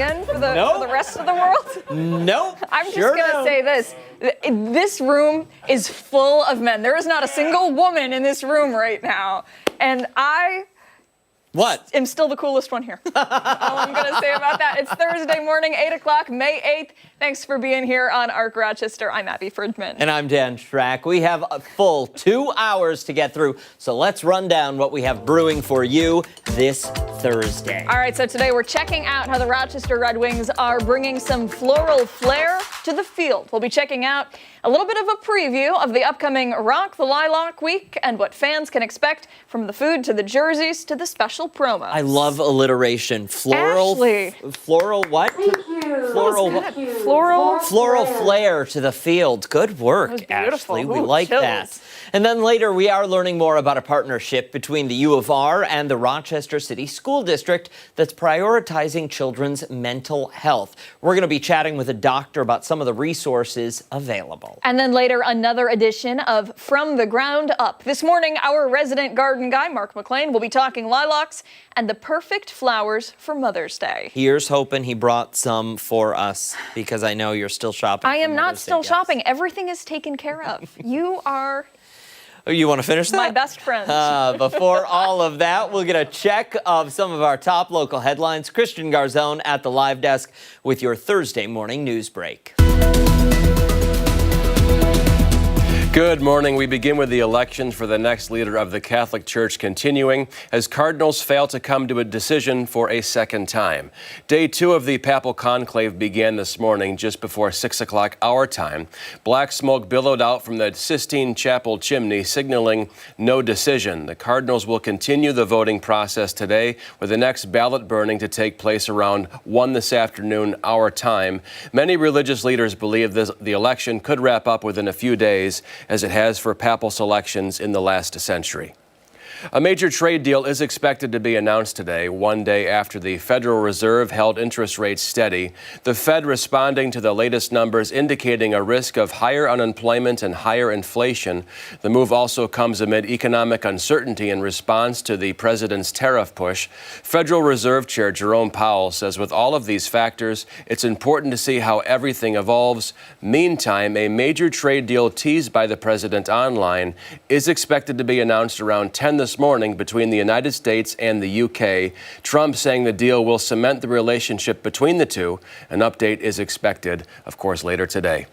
again for the, Nope. for the rest of the world? Nope. I'm just going to say this. This room is full of men. There is not a single woman in this room right now. And I am still the coolest one here. That's all I'm going to say about that. It's Thursday morning, 8 o'clock, May 8th. Thanks for being here on ARC Rochester. I'm Abby Fridman. And I'm Dan Schrack. We have a full 2 hours to get through, so let's run down what we have brewing for you this Thursday. All right, so today we're checking out how the Rochester Red Wings are bringing some floral flair to the field. We'll be checking out a little bit of a preview of the upcoming Rock the Lilac Week and what fans can expect from the food to the jerseys to the special promos. I love alliteration. Floral. Ashley. Floral what? Thank you. Floral. Floral flair to the field. Good work, Ashley. We like that. And then later, we are learning more about a partnership between the U of R and the Rochester City School District that's prioritizing children's mental health. We're going to be chatting with a doctor about some of the resources available. And then later, another edition of From the Ground Up. This morning, our resident garden guy, Mark McLean, will be talking lilacs and the perfect flowers for Mother's Day. Here's hoping he brought some for us, because I know you're still shopping. I am not still shopping. Everything is taken care of. You are... Oh, you want to finish that? My best friend. Before all of that, we'll get a check of some of our top local headlines. Christian Garzone at the live desk with your Thursday morning news break. Good morning. We begin with the election for the next leader of the Catholic Church continuing as cardinals fail to come to a decision for a second time. Day 2 of the papal conclave began this morning just before 6 o'clock our time. Black smoke billowed out from the Sistine Chapel chimney, signaling no decision. The cardinals will continue the voting process today, with the next ballot burning to take place around 1 this afternoon our time. Many religious leaders believe the election could wrap up within a few days, as it has for papal selections in the last century. A major trade deal is expected to be announced today, one day after the Federal Reserve held interest rates steady. The Fed responding to the latest numbers indicating a risk of higher unemployment and higher inflation. The move also comes amid economic uncertainty in response to the president's tariff push. Federal Reserve Chair Jerome Powell says with all of these factors, it's important to see how everything evolves. Meantime, a major trade deal teased by the president online is expected to be announced around 10 this morning between the United States and the UK. Trump saying the deal will cement the relationship between the two. An update is expected, of course, later today.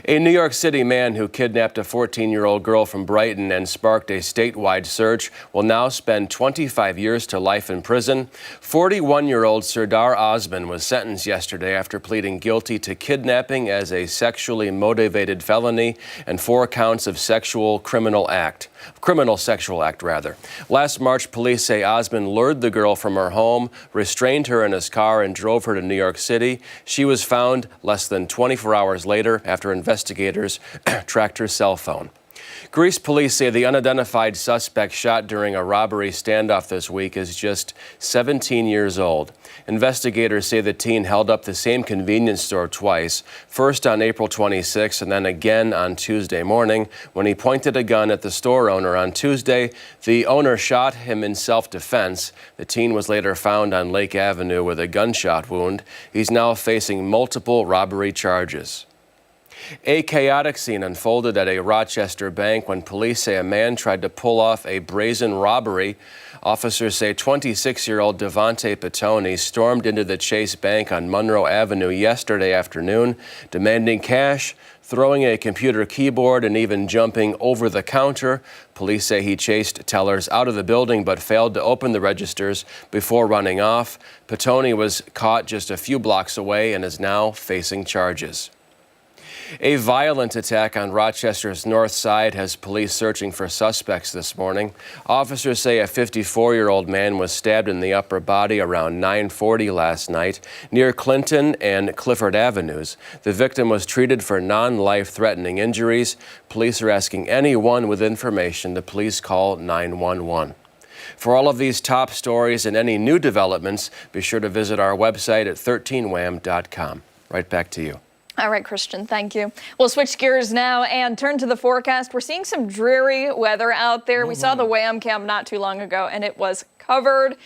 A New York City man who kidnapped a 14-year-old girl from Brighton and sparked a statewide search will now spend 25 years to life in prison. 41-year-old Serdar Osman was sentenced yesterday after pleading guilty to kidnapping as a sexually motivated felony and 4 counts of criminal sexual act. Last March, police say Osman lured the girl from her home, restrained her in his car, and drove her to New York City. She was found less than 24 hours later after investigators tracked her cell phone. Greece police say the unidentified suspect shot during a robbery standoff this week is just 17 years old. Investigators say the teen held up the same convenience store twice, first on April 26 and then again on Tuesday morning. When he pointed a gun at the store owner on Tuesday, the owner shot him in self-defense. The teen was later found on Lake Avenue with a gunshot wound. He's now facing multiple robbery charges. A chaotic scene unfolded at a Rochester bank when police say a man tried to pull off a brazen robbery. Officers say 26-year-old Devontae Petone stormed into the Chase Bank on Monroe Avenue yesterday afternoon, demanding cash, throwing a computer keyboard, and even jumping over the counter. Police say he chased tellers out of the building but failed to open the registers before running off. Petone was caught just a few blocks away and is now facing charges. A violent attack on Rochester's north side has police searching for suspects this morning. Officers say a 54-year-old man was stabbed in the upper body around 9:40 last night near Clinton and Clifford Avenues. The victim was treated for non-life-threatening injuries. Police are asking anyone with information to please call 911. For all of these top stories and any new developments, be sure to visit our website at 13wham.com. Right back to you. All right, Christian, thank you. We'll switch gears now and turn to the forecast. We're seeing some dreary weather out there. We saw the Wham cam not too long ago, and it was covered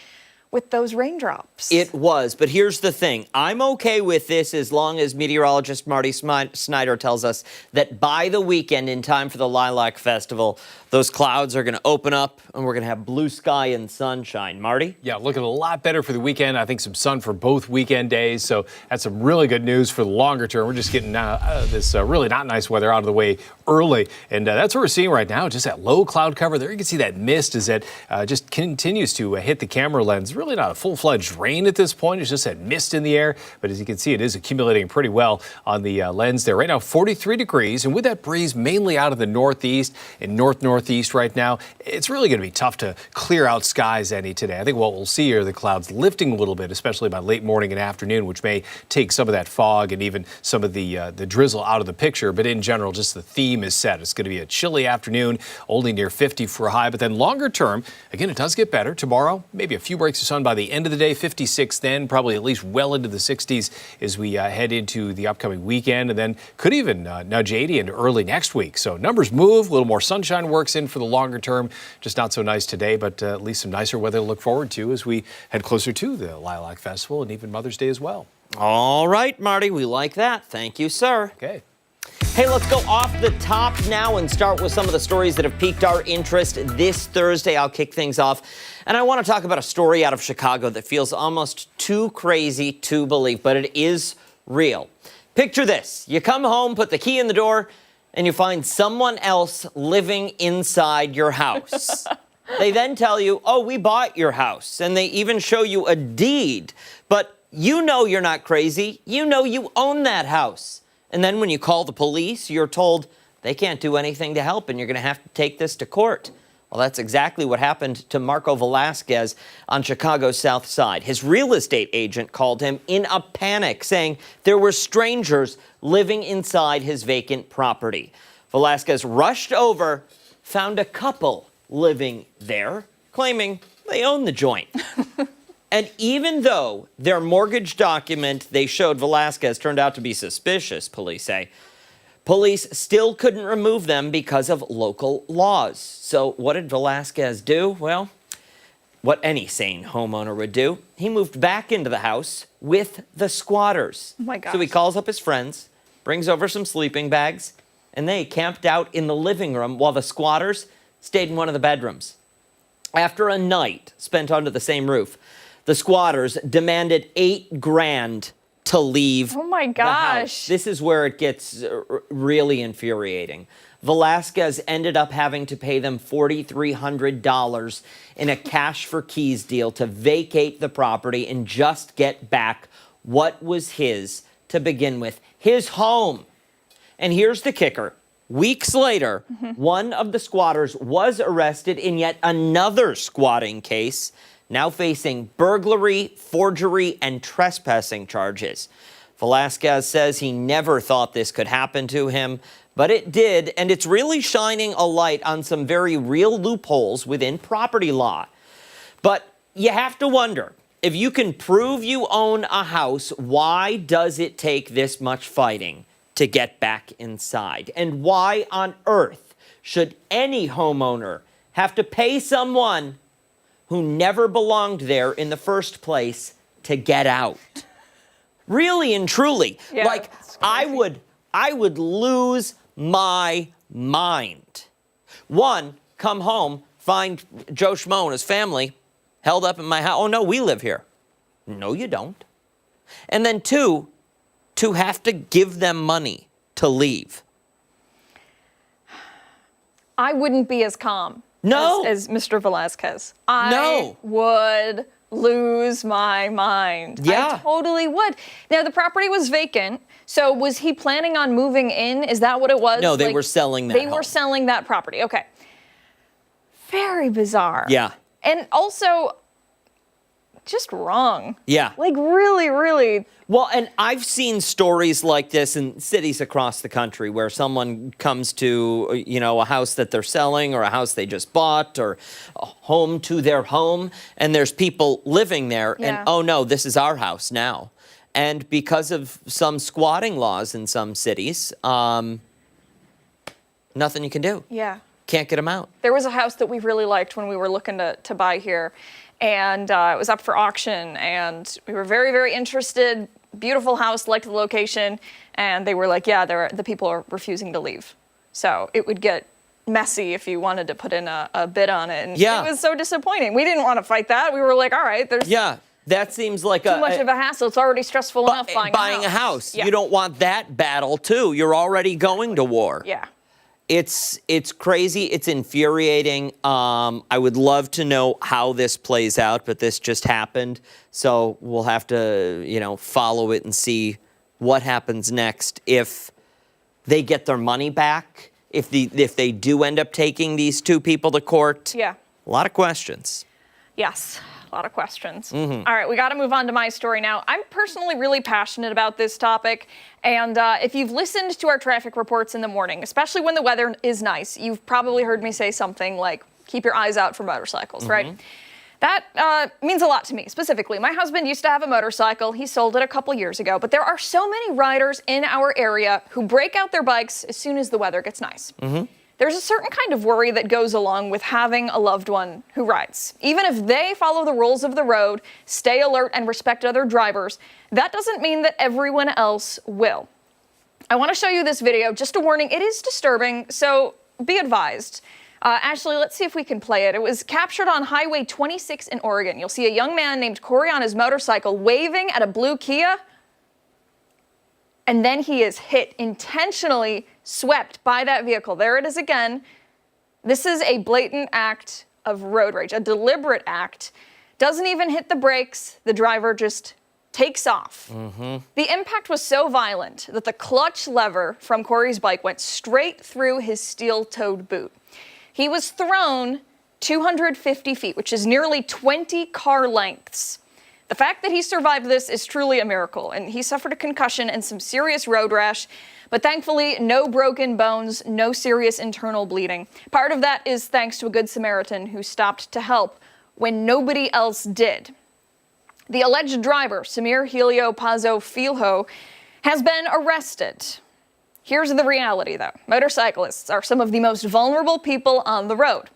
with those raindrops. It was, but here's the thing. I'm okay with this as long as meteorologist Marty Snyder tells us that by the weekend, in time for the Lilac Festival, those clouds are going to open up and we're going to have blue sky and sunshine. Marty? Yeah, looking a lot better for the weekend. I think some sun for both weekend days. So that's some really good news for the longer term. We're just getting this really not nice weather out of the way early. And that's what we're seeing right now, just that low cloud cover. There you can see that mist as it just continues to hit the camera lens. Really not a full-fledged rain at this point. It's just that mist in the air. But as you can see, it is accumulating pretty well on the lens there. Right now, 43 degrees. And with that breeze mainly out of the northeast and northeast right now, it's really going to be tough to clear out skies any today. I think what we'll see are the clouds lifting a little bit, especially by late morning and afternoon, which may take some of that fog and even some of the drizzle out of the picture. But in general, just the theme is set. It's going to be a chilly afternoon, only near 50 for a high. But then longer term, again, it does get better. Tomorrow, maybe a few breaks of sun by the end of the day, 56 then, probably at least well into the 60s as we head into the upcoming weekend, and then could even nudge 80 into early next week. So numbers move, a little more sunshine works in for the longer term. Just not so nice today, but at least some nicer weather to look forward to as we head closer to the Lilac Festival and even Mother's Day as well. All right, Marty, we like that. Thank you, sir. Okay. Hey, let's go off the top now and start with some of the stories that have piqued our interest this Thursday. I'll kick things off. And I want to talk about a story out of Chicago that feels almost too crazy to believe, but it is real. Picture this. You come home, put the key in the door, and you find someone else living inside your house. They then tell you, oh, we bought your house. And they even show you a deed. But you know you're not crazy. You know you own that house. And then when you call the police, you're told they can't do anything to help and you're going to have to take this to court. Well, that's exactly what happened to Marco Velasquez on Chicago's South Side. His real estate agent called him in a panic, saying there were strangers living inside his vacant property. Velasquez rushed over, found a couple living there, claiming they own the joint. And even though their mortgage document they showed Velasquez turned out to be suspicious, police say, police still couldn't remove them because of local laws. So what did Velasquez do? Well, what any sane homeowner would do. He moved back into the house with the squatters. Oh my gosh. So he calls up his friends, brings over some sleeping bags, and they camped out in the living room while the squatters stayed in one of the bedrooms. After a night spent under the same roof, the squatters demanded $8,000 to leave. Oh my the gosh. house. This is where it gets really infuriating. Velasquez ended up having to pay them $4,300 in a cash for keys deal to vacate the property and just get back what was his to begin with, his home. And here's the kicker. Weeks later, one of the squatters was arrested in yet another squatting case, now facing burglary, forgery, and trespassing charges. Velasquez says he never thought this could happen to him, but it did, and it's really shining a light on some very real loopholes within property law. But you have to wonder, if you can prove you own a house, why does it take this much fighting to get back inside? And why on earth should any homeowner have to pay someone who never belonged there in the first place to get out? Really and truly. Yeah, like, I would lose my mind. One, come home, find Joe Schmo and his family held up in my house. Oh, no, we live here. No, you don't. And then two, to have to give them money to leave. I wouldn't be as calm as Mr. Velasquez. I would lose my mind. Yeah. I totally would. Now, the property was vacant, so was he planning on moving in? Is that what it was? No, they were selling that They were selling that property. Okay. Very bizarre. Yeah. And also, just wrong. Yeah. Like, really, really. Well, and I've seen stories like this in cities across the country where someone comes to, a house that they're selling or a house they just bought or a home to their home, and there's people living there, Yeah. and, oh, no, this is our house now. And because of some squatting laws in some cities, nothing you can do. Yeah. Can't get them out. There was a house that we really liked when we were looking to buy here. and it was up for auction, and we were very, very interested. Beautiful house, liked the location, and they were like, yeah, the people are refusing to leave. So it would get messy if you wanted to put in a bid on it, and it was so disappointing. We didn't want to fight that. We were like, all right, there's that seems like too much of a hassle. It's already stressful enough buying a house. You don't want that battle too. You're already going to war. Yeah. It's crazy. It's infuriating. I would love to know how this plays out, but this just happened. So we'll have to, follow it and see what happens next. If they get their money back, if they do end up taking these two people to court. Yeah. A lot of questions. Yes. A lot of questions. All right, we got to move on to my story now. I'm personally really passionate about this topic, and if you've listened to our traffic reports in the morning, especially when the weather is nice, you've probably heard me say something like, keep your eyes out for motorcycles, right? That means a lot to me, specifically. My husband used to have a motorcycle. He sold it a couple years ago, but there are so many riders in our area who break out their bikes as soon as the weather gets nice. There's a certain kind of worry that goes along with having a loved one who rides. Even if they follow the rules of the road, stay alert, and respect other drivers, that doesn't mean that everyone else will. I want to show you this video. Just a warning, it is disturbing, so be advised. Ashley, let's see if we can play it. It was captured on Highway 26 in Oregon. You'll see a young man named Corey on his motorcycle waving at a blue Kia, and then he is hit, intentionally swept by that vehicle. There it is again. This is a blatant act of road rage, a deliberate act. Doesn't even hit the brakes. The driver just takes off. The impact was so violent that the clutch lever from Corey's bike went straight through his steel-toed boot. He was thrown 250 feet, which is nearly 20 car lengths. The fact that he survived this is truly a miracle, and he suffered a concussion and some serious road rash, but thankfully no broken bones, no serious internal bleeding. Part of that is thanks to a good Samaritan who stopped to help when nobody else did. The alleged driver, Samir Helio Pazo Filho, has been arrested. Here's the reality, though. Motorcyclists are some of the most vulnerable people on the road.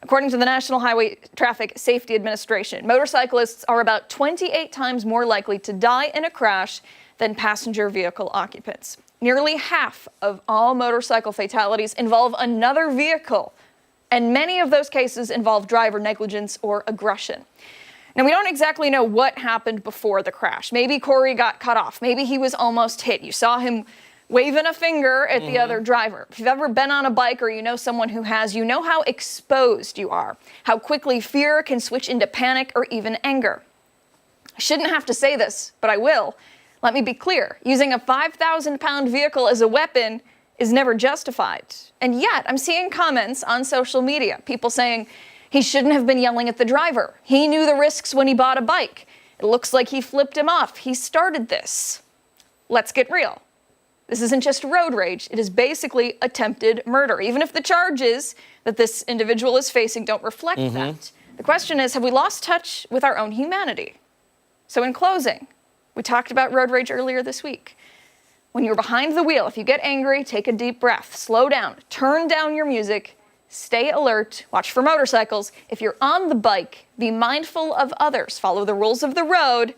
According to the National Highway Traffic Safety Administration, motorcyclists are about 28 times more likely to die in a crash than passenger vehicle occupants. Nearly half of all motorcycle fatalities involve another vehicle, and many of those cases involve driver negligence or aggression. Now, we don't exactly know what happened before the crash. Maybe Corey got cut off. Maybe he was almost hit. You saw him waving a finger at the other driver. If you've ever been on a bike or you know someone who has, you know how exposed you are, how quickly fear can switch into panic or even anger. I shouldn't have to say this, but I will. Let me be clear. Using a 5,000-pound vehicle as a weapon is never justified. And yet, I'm seeing comments on social media, people saying, he shouldn't have been yelling at the driver. He knew the risks when he bought a bike. It looks like he flipped him off. He started this. Let's get real. This isn't just road rage. It is basically attempted murder, even if the charges that this individual is facing don't reflect that. The question is, have we lost touch with our own humanity? So in closing, we talked about road rage earlier this week. When you're behind the wheel, if you get angry, take a deep breath, slow down, turn down your music, stay alert, watch for motorcycles. If you're on the bike, be mindful of others, follow the rules of the road.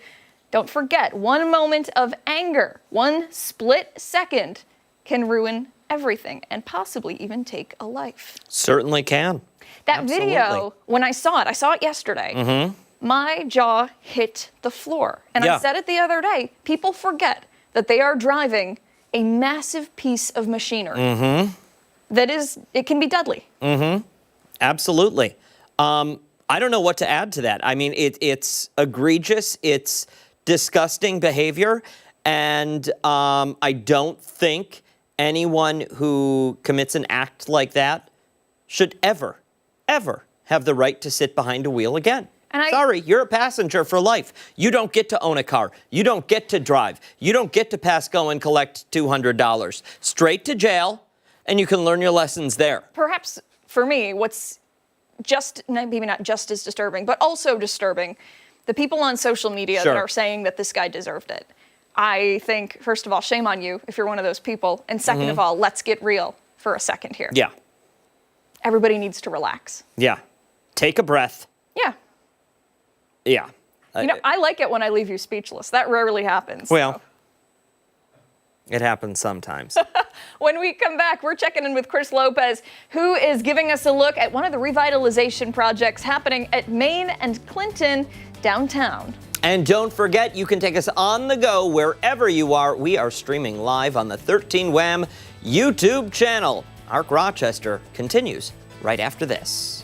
Don't forget, one moment of anger, one split second can ruin everything and possibly even take a life. Certainly can. That video, when I saw it yesterday, my jaw hit the floor. And I said it the other day, people forget that they are driving a massive piece of machinery. That is, it can be deadly. Absolutely. I don't know what to add to that. I mean, it's egregious. It's disgusting behavior, and I don't think anyone who commits an act like that should ever have the right to sit behind a wheel again. Sorry, you're a passenger for life. You don't get to own a car. You don't get to drive. You don't get to pass go and collect $200. Straight to jail, and you can learn your lessons there. Perhaps for me, what's just, maybe not just as disturbing, but also disturbing, the people on social media that are saying that this guy deserved it. I think, first of all, shame on you if you're one of those people. And second of all, let's get real for a second here. Yeah. Everybody needs to relax. Yeah. Take a breath. Yeah. Yeah. I like it when I leave you speechless. That rarely happens. Well, it happens sometimes. When we come back, we're checking in with Chris Lopez, who is giving us a look at one of the revitalization projects happening at Main and Clinton downtown. And don't forget, you can take us on the go wherever you are. We are streaming live on the 13 Wham YouTube channel. Arc Rochester continues right after this.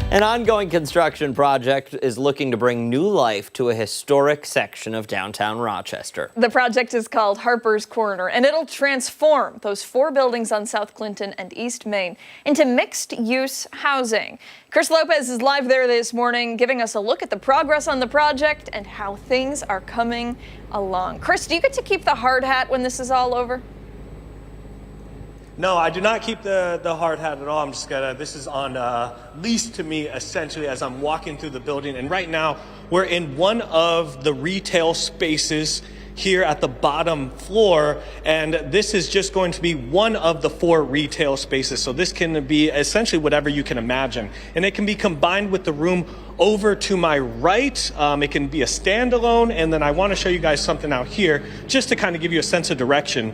An ongoing construction project is looking to bring new life to a historic section of downtown Rochester. The project is called Harper's Corner, and it'll transform those 4 buildings on South Clinton and East Main into mixed-use housing. Chris Lopez is live there this morning, giving us a look at the progress on the project and how things are coming along. Chris, do you get to keep the hard hat when this is all over? No, I do not keep the hard hat at all. I'm just gonna, this is on lease to me essentially as I'm walking through the building. And right now we're in one of the retail spaces here at the bottom floor. And this is just going to be one of the 4 retail spaces. So this can be essentially whatever you can imagine. And it can be combined with the room over to my right. It can be a standalone. And then I wanna show you guys something out here just to kind of give you a sense of direction.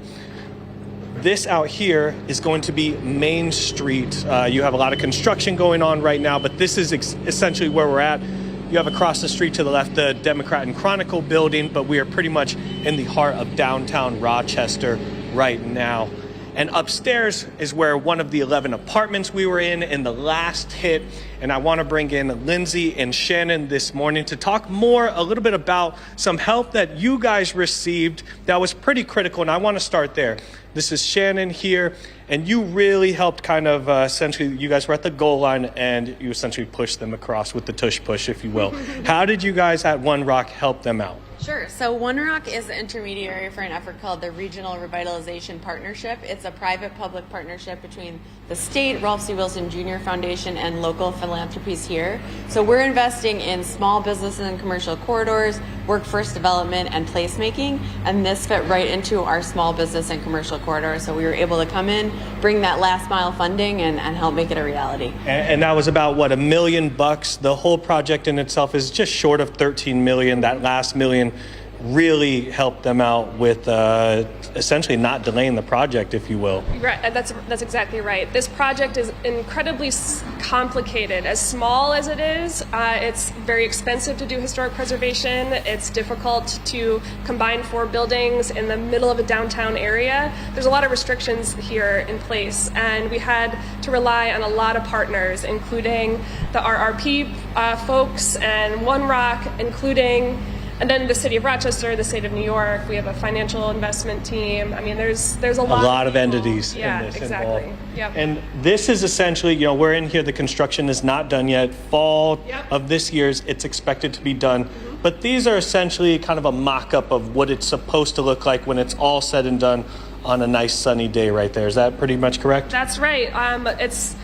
This out here is going to be Main Street. You have a lot of construction going on right now, but this is essentially where we're at. You have across the street to the left the Democrat and Chronicle building, but we are pretty much in the heart of downtown Rochester right now. And upstairs is where one of the 11 apartments we were in the last hit. And I want to bring in Lindsay and Shannon this morning to talk more a little bit about some help that you guys received that was pretty critical. And I want to start there. This is Shannon here, and you really helped kind of essentially, you guys were at the goal line and you essentially pushed them across with the tush push, if you will. How did you guys at One Rock help them out? Sure. So One Rock is the intermediary for an effort called the Regional Revitalization Partnership. It's a private-public partnership between the state, Ralph C. Wilson Jr. Foundation, and local philanthropies here. So we're investing in small businesses and commercial corridors, workforce development, and placemaking, and this fit right into our small business and commercial corridor. So we were able to come in, bring that last mile funding, and help make it a reality. And that was about, what, $1 million? The whole project in itself is just short of $13 million. That last $1 million really help them out with essentially not delaying the project, if you will. Right, that's exactly right. This project is incredibly complicated. As small as it is, it's very expensive to do historic preservation. It's difficult to combine 4 buildings in the middle of a downtown area. There's a lot of restrictions here in place, and we had to rely on a lot of partners, including the RRP folks and One Rock, and then the city of Rochester, the state of New York. We have a financial investment team. I mean, there's a lot of entities in this involved. Yep. And this is essentially, we're in here, the construction is not done yet. Fall of this year, it's expected to be done. Mm-hmm. But these are essentially kind of a mock-up of what it's supposed to look like when it's all said and done on a nice sunny day right there. Is that pretty much correct? That's right. It's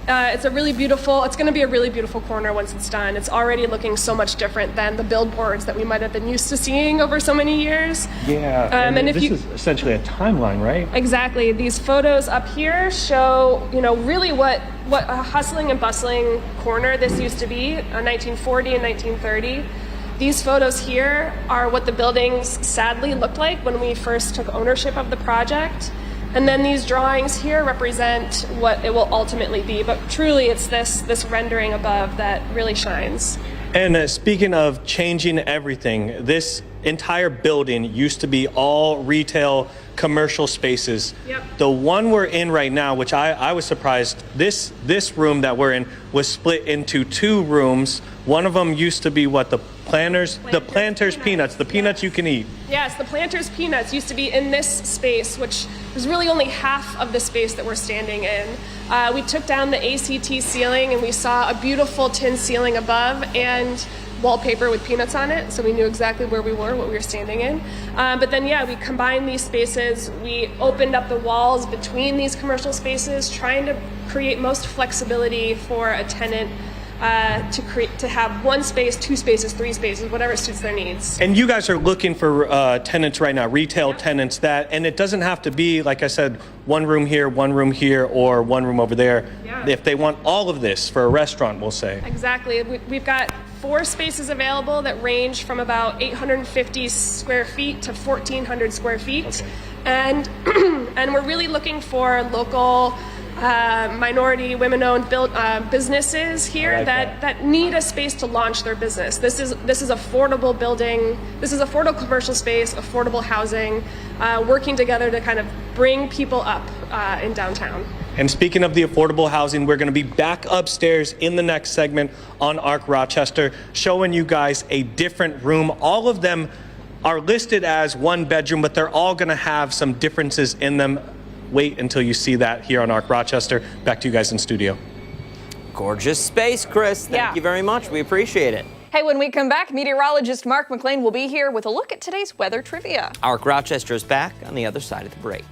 going to be a really beautiful corner once it's done. It's already looking so much different than the billboards that we might have been used to seeing over so many years. Yeah, and this is essentially a timeline, right? Exactly. These photos up here show, really what a hustling and bustling corner this used to be, 1940 and 1930. These photos here are what the buildings sadly looked like when we first took ownership of the project. And then these drawings here represent what it will ultimately be. But truly, it's this rendering above that really shines. And speaking of changing everything, this entire building used to be all retail commercial spaces. Yep. The one we're in right now, which I was surprised, this room that we're in was split into 2 rooms. One of them used to be the planters peanuts, the peanuts you can eat. Yes, the planters peanuts used to be in this space, which was really only half of the space that we're standing in. We took down the ACT ceiling and we saw a beautiful tin ceiling above and wallpaper with peanuts on it, so we knew exactly where we were, what we were standing in. But then, we combined these spaces. We opened up the walls between these commercial spaces, trying to create most flexibility for a tenant to have 1 space, 2 spaces, 3 spaces, whatever suits their needs. And you guys are looking for tenants right now, retail tenants and it doesn't have to be, like I said, 1 room here, 1 room here, or 1 room over there. Yeah. If they want all of this for a restaurant, we'll say. Exactly. We've got 4 spaces available that range from about 850 square feet to 1,400 square feet. Okay. And we're really looking for local minority, women-owned businesses here that need a space to launch their business. This is affordable building. This is affordable commercial space, affordable housing, working together to kind of bring people up in downtown. And speaking of the affordable housing, we're going to be back upstairs in the next segment on ARC Rochester, showing you guys a different room. All of them are listed as 1 bedroom, but they're all going to have some differences in them. Wait until you see that here on ARC Rochester. Back to you guys in studio. Gorgeous space, Chris. Thank you very much. We appreciate it. Hey, when we come back, meteorologist Mark McLean will be here with a look at today's weather trivia. ARC Rochester is back on the other side of the break.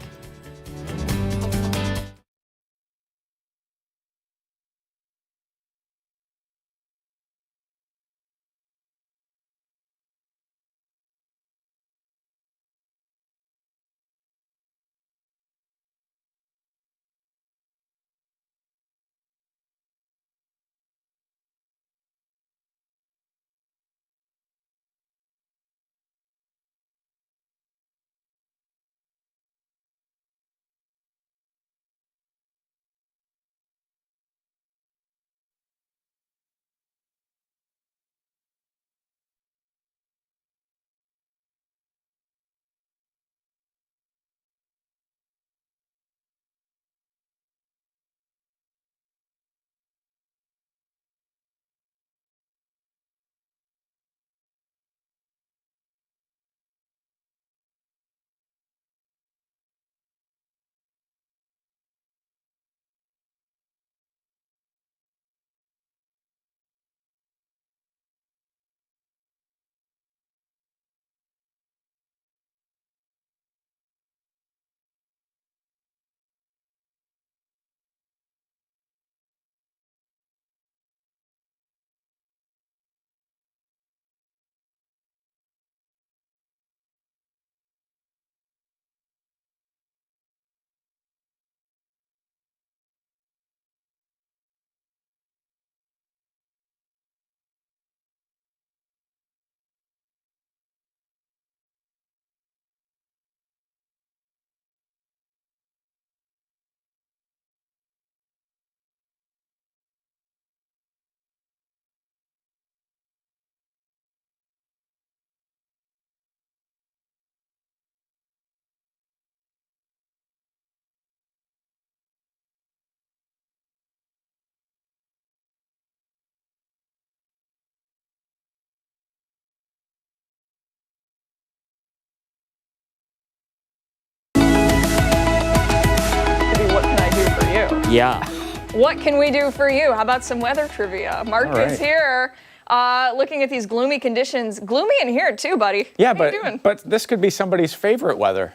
Yeah. What can we do for you? How about some weather trivia? Mark is here. Looking at these gloomy conditions. Gloomy in here too, buddy. Yeah, What are you doing? but this could be somebody's favorite weather.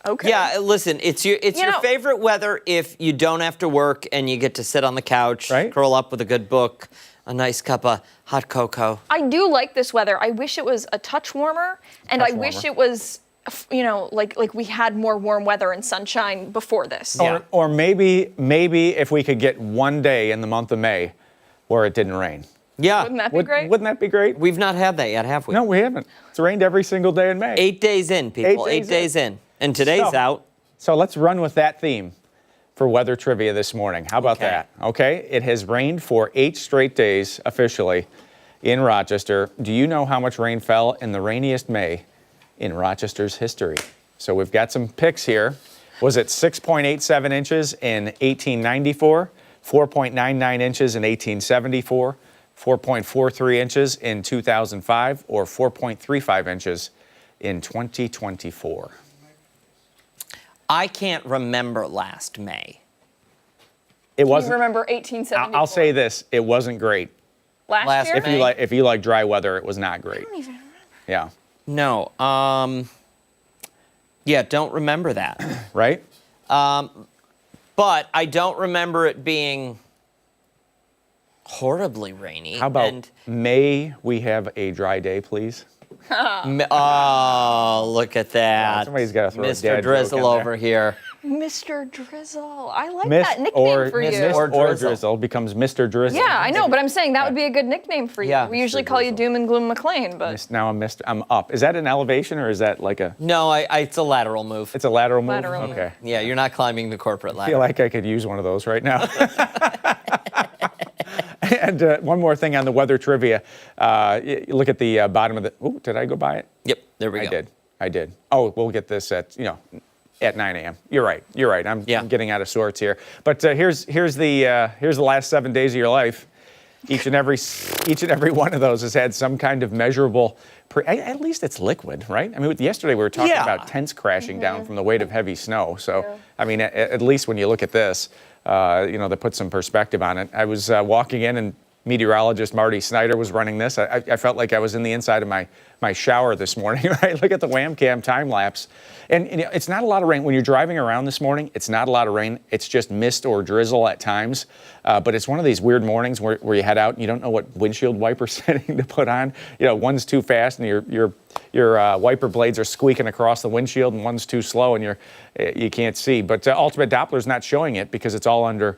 Okay. Yeah, listen, it's your favorite weather if you don't have to work and you get to sit on the couch, Right. curl up with a good book, a nice cup of hot cocoa. I do like this weather. I wish it was a touch warmer, and I wish it was, like we had more warm weather and sunshine before this. Yeah. Or maybe if we could get one day in the month of May where it didn't rain. Yeah. Wouldn't that be great? Wouldn't that be great? We've not had that yet, have we? No, we haven't. It's rained every single day in May. 8 days in, people. 8 8 days in. And today's So- out. So let's run with that theme for weather trivia this morning. How about Okay. that? Okay, it has rained for 8 straight days officially in Rochester. Do you know how much rain fell in the rainiest May in Rochester's history? So we've got some picks here. Was it 6.87 inches in 1894, 4.99 inches in 1874, 4.43 inches in 2005, or 4.35 inches in 2024? I can't remember last May. It You wasn't. remember 1874? I'll say this: it wasn't great. last year. May. If you like dry weather, it was not great. I don't even remember. Yeah. No. Yeah, don't remember that. Right. But I don't remember it being horribly rainy. How about And, may we have a dry day, please? oh, look at that. Somebody's got to throw a Mr. dad joke Drizzle in there. over here. Mr. Drizzle. I like Miss that nickname for you. Miss Or or Drizzle. Drizzle becomes Mr. Drizzle. Yeah, I know, but I'm saying that would be a good nickname for you. Yeah. We usually Mr. call you Drizzle. Doom and Gloom McLean, but Now I'm up. Is that an elevation or is that like a? No, it's a lateral move. It's a lateral move. Lateral move. Okay. Yeah, you're not climbing the corporate I ladder. feel like I could use one of those right now. And one more thing on the weather trivia. You look at the bottom of the. Oh, did I go by it? Yep, there we go. I did. Oh, we'll get this at 9 a.m. You're right. I'm getting out of sorts here. But here's the last 7 days of your life. Each and every one of those has had some kind of measurable. At least it's liquid, right? I mean, yesterday we were talking about tents crashing down from the weight of heavy snow. So, I mean, at least when you look at this, they put some perspective on it. I was walking in and meteorologist Marty Snyder was running this. I felt like I was in the inside of my shower this morning, right? Look at the Wham-Cam time lapse. And it's not a lot of rain. When you're driving around this morning, it's not a lot of rain. It's just mist or drizzle at times. But it's one of these weird mornings where you head out and you don't know what windshield wiper setting to put on. One's too fast and your wiper blades are squeaking across the windshield, and one's too slow and you can't see. But Ultimate Doppler's not showing it because it's all under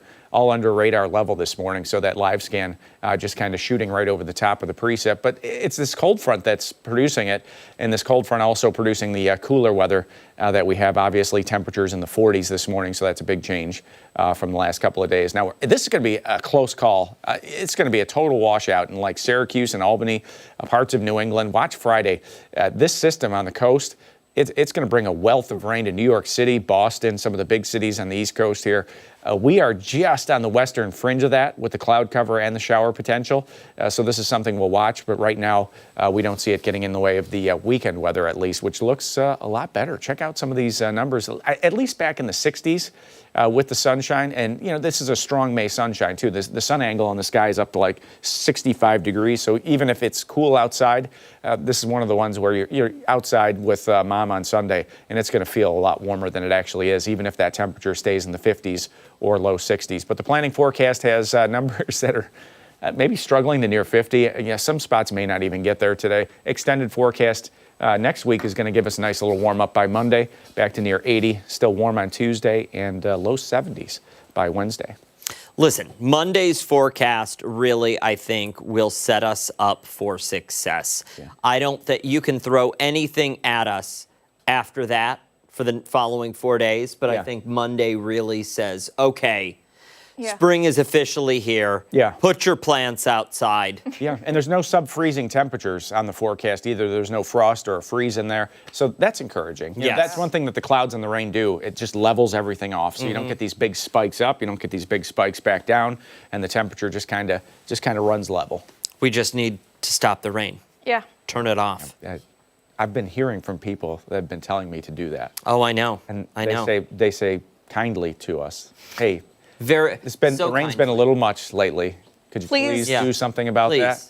radar level this morning, so that live scan just kind of shooting right over the top of the precip. But it's this cold front that's producing it, and this cold front also producing the cooler weather that we have. Obviously, temperatures in the 40s this morning, so that's a big change from the last couple of days. Now, this is going to be a close call. It's going to be a total washout in like Syracuse and Albany, parts of New England. Watch Friday. This system on the coast, it's going to bring a wealth of rain to New York City, Boston, some of the big cities on the East Coast here. We are just on the western fringe of that with the cloud cover and the shower potential. So this is something we'll watch. But right now, we don't see it getting in the way of the weekend weather, at least, which looks a lot better. Check out some of these numbers, at least back in the 60s. With the sunshine, and this is a strong May sunshine too. The sun angle on the sky is up to like 65 degrees. So even if it's cool outside, this is one of the ones where you're outside with mom on Sunday, and it's going to feel a lot warmer than it actually is, even if that temperature stays in the 50s or low 60s. But the planning forecast has numbers that are maybe struggling to near 50. Some spots may not even get there today. Extended forecast. Next week is going to give us a nice little warm up by Monday, back to near 80, still warm on Tuesday, and low 70s by Wednesday. Listen, Monday's forecast really, I think, will set us up for success. Yeah. I don't think you can throw anything at us after that for the following 4 days, but I think Monday really says, okay, spring is officially here. Yeah. Put your plants outside. Yeah, and there's no sub-freezing temperatures on the forecast either. There's no frost or a freeze in there. So that's encouraging. That's one thing that the clouds and the rain do. It just levels everything off. So you don't get these big spikes up, you don't get these big spikes back down, and the temperature just kind of runs level. We just need to stop the rain. Yeah. Turn it off. I've been hearing from people that have been telling me to do that. Oh, I know. And I know. They say kindly to us, hey, The rain's been a little much lately. Could you please do something about that?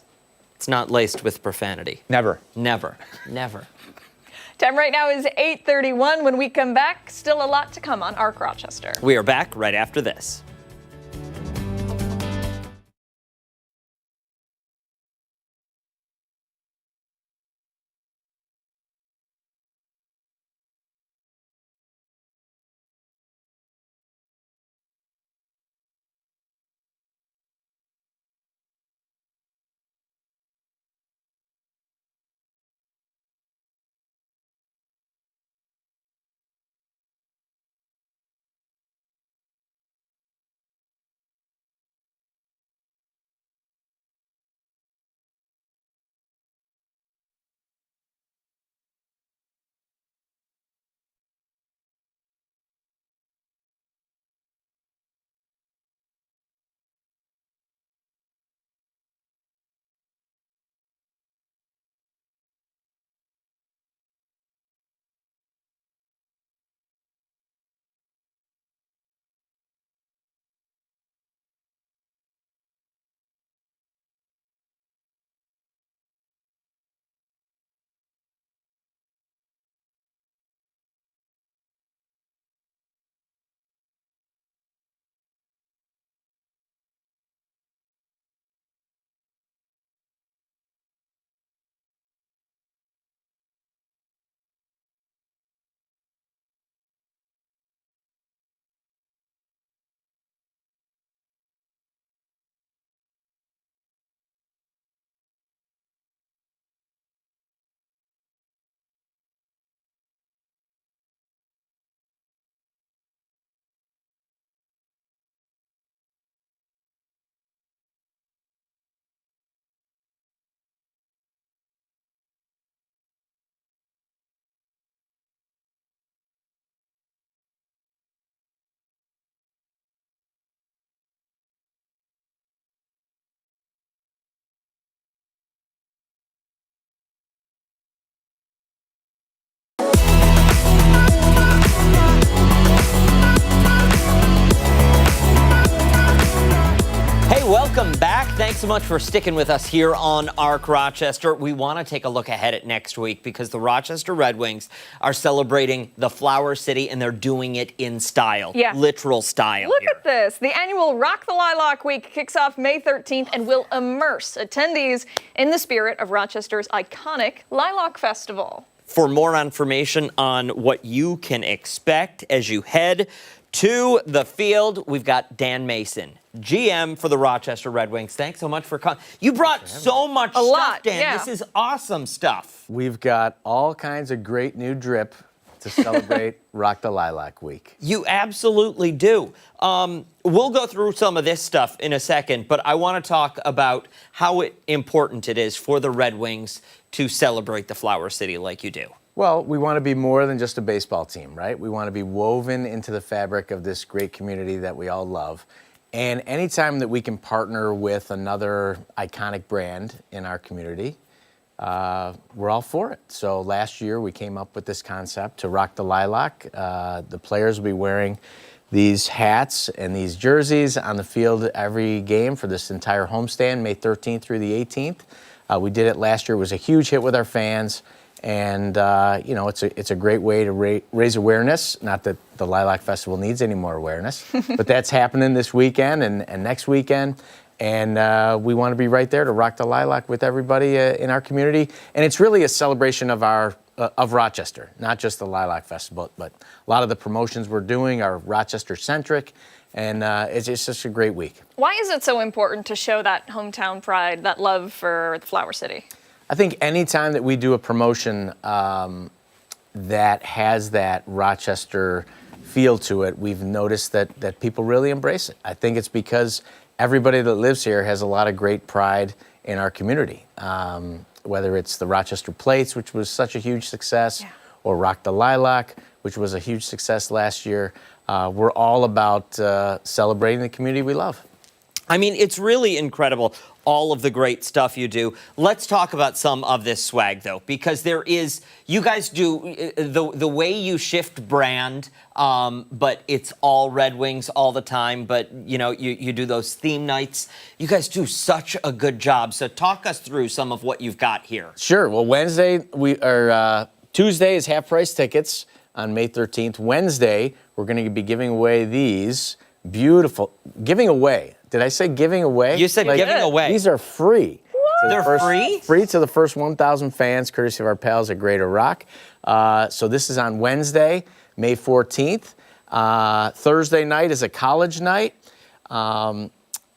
It's not laced with profanity. Never. Never. Never. Time right now is 8:31. When we come back, still a lot to come on ARC Rochester. We are back right after this. Welcome back. Thanks so much for sticking with us here on ARC Rochester. We want to take a look ahead at next week because the Rochester Red Wings are celebrating the Flower City, and they're doing it in style. Yeah. Literal style. Look at this. The annual Rock the Lilac Week kicks off May 13th and will immerse attendees in the spirit of Rochester's iconic Lilac Festival. For more information on what you can expect as you head to the field, we've got Dan Mason, GM for the Rochester Red Wings. Thanks so much for coming. You brought so much stuff, Dan. Yeah. This is awesome stuff. We've got all kinds of great new drip to celebrate Rock the Lilac Week. You absolutely do. We'll go through some of this stuff in a second, but I want to talk about how important it is for the Red Wings to celebrate the Flower City like you do. Well, we want to be more than just a baseball team, right? We want to be woven into the fabric of this great community that we all love. And anytime that we can partner with another iconic brand in our community, we're all for it. So last year we came up with this concept to Rock the Lilac. The players will be wearing these hats and these jerseys on the field every game for this entire homestand, May 13th through the 18th. We did it last year. It was a huge hit with our fans. And, you know, it's a great way to raise awareness. Not that the Lilac Festival needs any more awareness, but that's happening this weekend and next weekend. And we want to be right there to rock the lilac with everybody in our community. And it's really a celebration of of Rochester, not just the Lilac Festival, but a lot of the promotions we're doing are Rochester-centric. And it's just a great week. Why is it so important to show that hometown pride, that love for the Flower City? I think any time that we do a promotion that has that Rochester feel to it, we've noticed that people really embrace it. I think it's because everybody that lives here has a lot of great pride in our community. Whether it's the Rochester Plates, which was such a huge success, or Rock the Lilac, which was a huge success last year. We're all about celebrating the community we love. I mean, it's really incredible. all of the great stuff you do. Let's talk about some of this swag, though, because you guys do the way you shift brand, but it's all Red Wings all the time. But, you do those theme nights. You guys do such a good job. So talk us through some of what you've got here. Sure. Well, Tuesday is half-price tickets on May 13th. Wednesday, we're going to be giving away these beautiful, giving away. Did I say giving away? You said giving away. These are free. They're free? Free to the first 1,000 fans, courtesy of our pals at Greater Rock. So this is on Wednesday, May 14th. Thursday night is a college night, and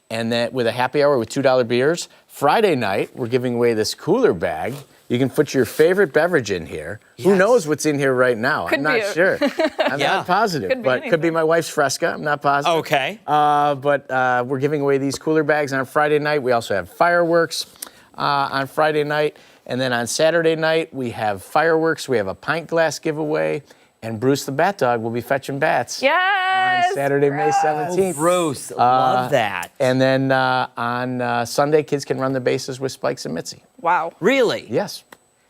then with a happy hour with $2 beers. Friday night, we're giving away this cooler bag. You can put your favorite beverage in here. Yes. Who knows what's in here right now? I'm not sure. I'm not positive, but could be my wife's Fresca. I'm not positive. Okay. But we're giving away these cooler bags on Friday night. We also have fireworks on Friday night. And then on Saturday night, we have fireworks. We have a pint glass giveaway. And Bruce the Bat Dog will be fetching bats. Yes! On Saturday, May 17th. Oh, Bruce, love that. And then on Sunday, kids can run the bases with Spikes and Mitzi. Wow. Really? Yes.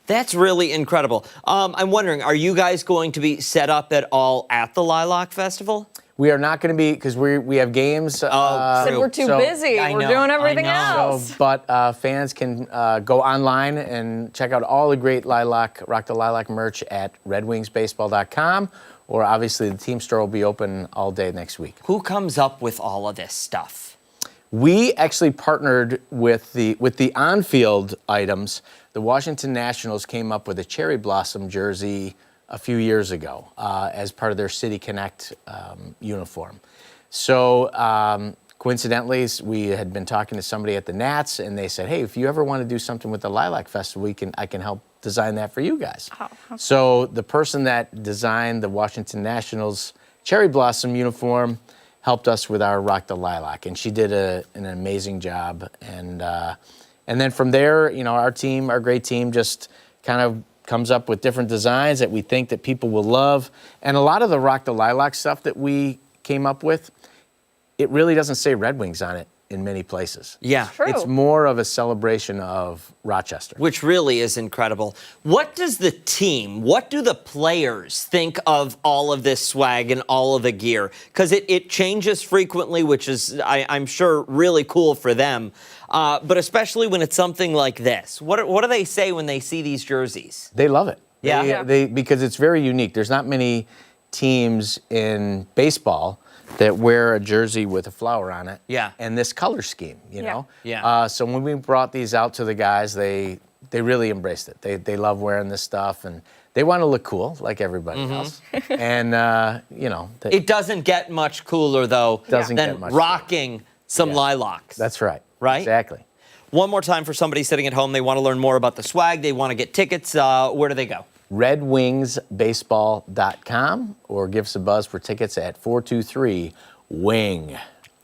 That's really incredible. I'm wondering, are you guys going to be set up at all at the Lilac Festival? We are not going to be, because we have games. Said we're too busy. We're doing everything else. So, but fans can go online and check out all the great Rock the Lilac merch at redwingsbaseball.com, or obviously the team store will be open all day next week. Who comes up with all of this stuff? We actually partnered with the on-field items. The Washington Nationals came up with a cherry blossom jersey a few years ago as part of their City Connect uniform. So coincidentally, we had been talking to somebody at the Nats, and they said, hey, if you ever want to do something with the Lilac Festival, I can help design that for you guys. Oh. So the person that designed the Washington Nationals cherry blossom uniform helped us with our Rock the Lilac, and she did an amazing job. And then from there, our great team, just kind of comes up with different designs that we think that people will love. And a lot of the Rock the Lilac stuff that we came up with, it really doesn't say Red Wings on it in many places. Yeah. True. It's more of a celebration of Rochester. Which really is incredible. What do the players think of all of this swag and all of the gear? Because it changes frequently, which is, I'm sure, really cool for them. But especially when it's something like this. What do they say when they see these jerseys? They love it. Yeah. Because it's very unique. There's not many teams in baseball that wear a jersey with a flower on it. Yeah. And this color scheme, you know? Yeah. So when we brought these out to the guys, they really embraced it. They love wearing this stuff, and they want to look cool like everybody else. And, it doesn't get much cooler, though, than rocking some lilacs. That's right. Right? Exactly. One more time for somebody sitting at home, they want to learn more about the swag, they want to get tickets, where do they go? redwingsbaseball.com, or give us a buzz for tickets at 423-WING.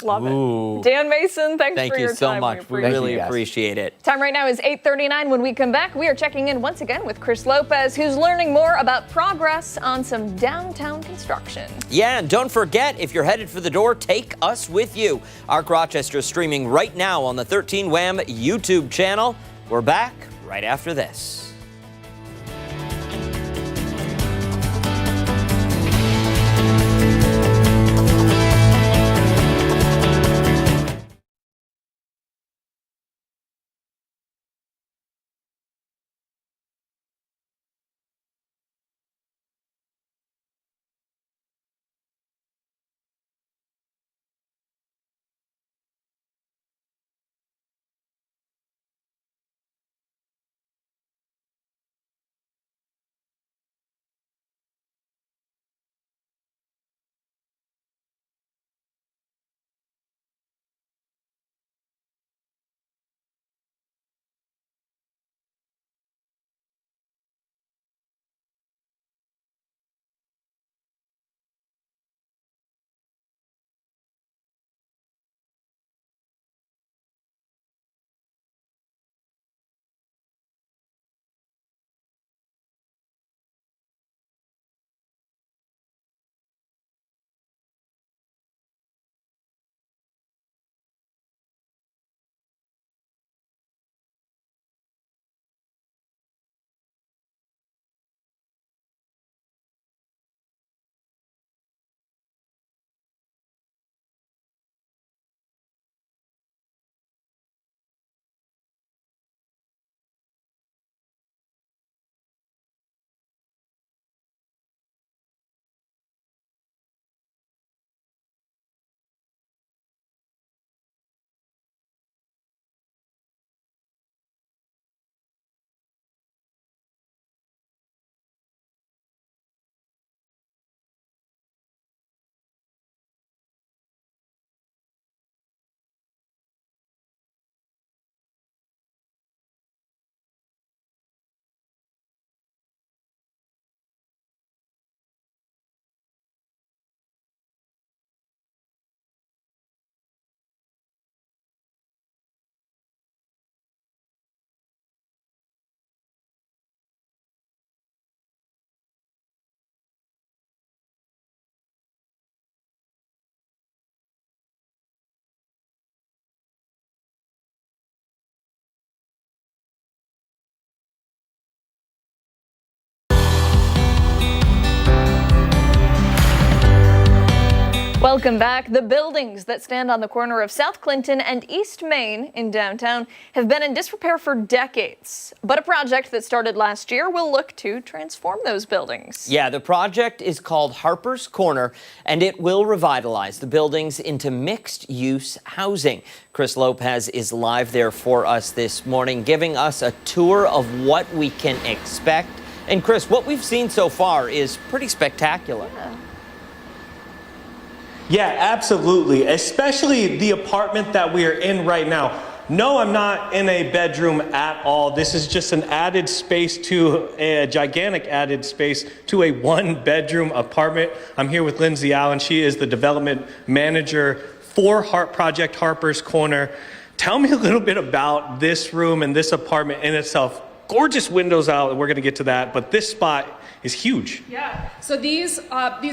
Love it. Dan Mason, thanks for your time. Thank you so much. We really appreciate it. Time right now is 8:39. When we come back, we are checking in once again with Chris Lopez, who's learning more about progress on some downtown construction. Yeah, and don't forget, if you're headed for the door, take us with you. Arc Rochester is streaming right now on the 13 Wham YouTube channel. We're back right after this. Welcome back. The buildings that stand on the corner of South Clinton and East Main in downtown have been in disrepair for decades. But a project that started last year will look to transform those buildings. Yeah, the project is called Harper's Corner, and it will revitalize the buildings into mixed-use housing. Chris Lopez is live there for us this morning, giving us a tour of what we can expect. And Chris, what we've seen so far is pretty spectacular. Yeah, absolutely. Especially the apartment that we are in right now. No, I'm not in a bedroom at all. This is just an added space to a gigantic added space to a one-bedroom apartment. I'm here with Lindsay Allen. She is the development manager for Project Harper's Corner. Tell me a little bit about this room and this apartment in itself. Gorgeous windows out, we're gonna get to that, but this spot is huge. Yeah, so these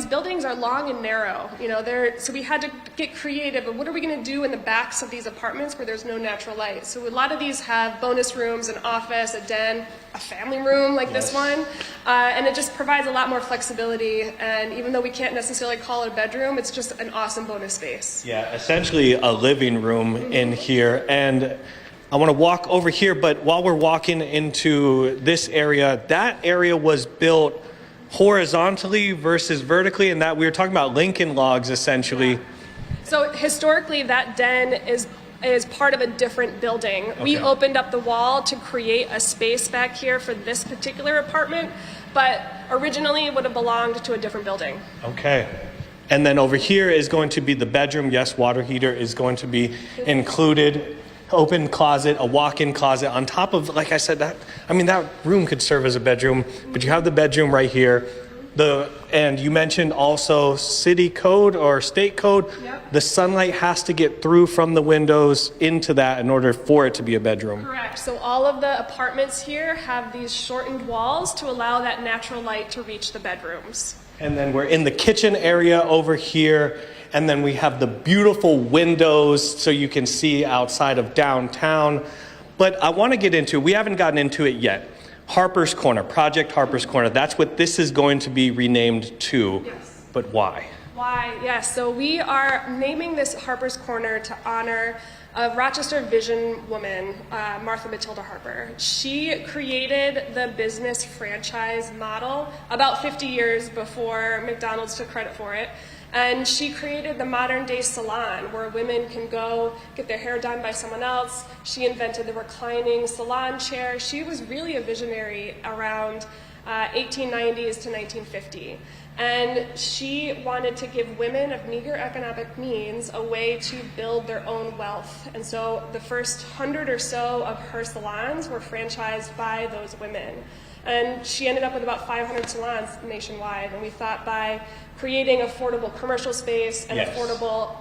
buildings are long and narrow. You know, so we had to get creative. And what are we going to do in the backs of these apartments where there's no natural light? So a lot of these have bonus rooms, an office, a den, a family room like this one, and it just provides a lot more flexibility. And even though we can't necessarily call it a bedroom, it's just an awesome bonus space. Yeah, essentially a living room in here. And I want to walk over here, but while we're walking into this area, that area was built horizontally versus vertically, and that we were talking about Lincoln logs essentially. Yeah. So historically, that den is part of a different building. Okay. We opened up the wall to create a space back here for this particular apartment, but originally it would have belonged to a different building. Okay. And then over here is going to be the bedroom. Yes, water heater is going to be included. Open closet, a walk-in closet on top of, like I said, that room could serve as a bedroom, but you have the bedroom right here. And you mentioned also city code or state code. Yep. The sunlight has to get through from the windows into that in order for it to be a bedroom. Correct. So all of the apartments here have these shortened walls to allow that natural light to reach the bedrooms. And then we're in the kitchen area over here. And then we have the beautiful windows so you can see outside of downtown. But I want to get into, we haven't gotten into it yet. Harper's Corner, Project Harper's Corner, that's what this is going to be renamed to. Yes. But why? Why, yes. So we are naming this Harper's Corner to honor a Rochester vision woman, Martha Matilda Harper. She created the business franchise model about 50 years before McDonald's took credit for it. And she created the modern day salon where women can go get their hair done by someone else. She invented the reclining salon chair. She was really a visionary around 1890s to 1950. And she wanted to give women of meager economic means a way to build their own wealth. And so the first 100 or so of her salons were franchised by those women. And she ended up with about 500 salons nationwide. And we thought by creating affordable commercial space and affordable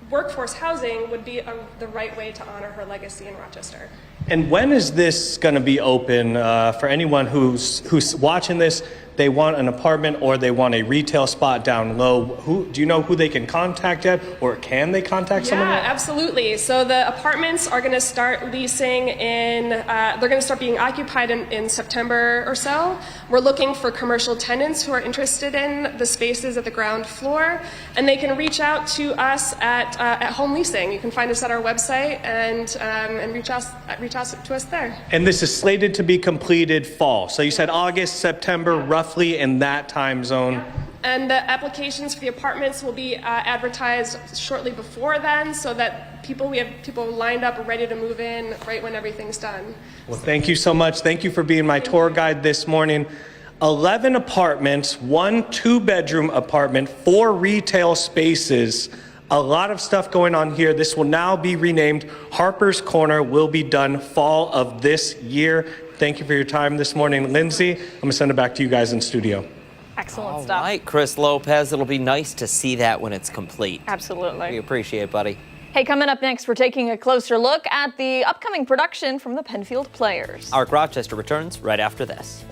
workforce housing would be the right way to honor her legacy in Rochester. And when is this going to be open for anyone who's watching this? They want an apartment or they want a retail spot down low. Do you know who they can contact yet, or can they contact someone yet? Yeah, absolutely. So the apartments are going to start leasing they're going to start being occupied in September or so. We're looking for commercial tenants who are interested in the spaces at the ground floor, and they can reach out to us at Home Leasing. You can find us at our website and reach out to us there. And this is slated to be completed fall. So you said August, September, roughly in that time zone. Yeah. And the applications for the apartments will be advertised shortly before then, so that we have people lined up ready to move in right when everything's done. Well, thank you so much. Thank you for being my tour guide this morning. 11 apartments, 1 2-bedroom apartment, 4 retail spaces. A lot of stuff going on here. This will now be renamed Harper's Corner, will be done fall of this year. Thank you for your time this morning, Lindsay. I'm going to send it back to you guys in studio. Excellent stuff. All right, Chris Lopez. It'll be nice to see that when it's complete. Absolutely. We appreciate it, buddy. Hey, coming up next, we're taking a closer look at the upcoming production from the Penfield Players. Arc Rochester returns right after this.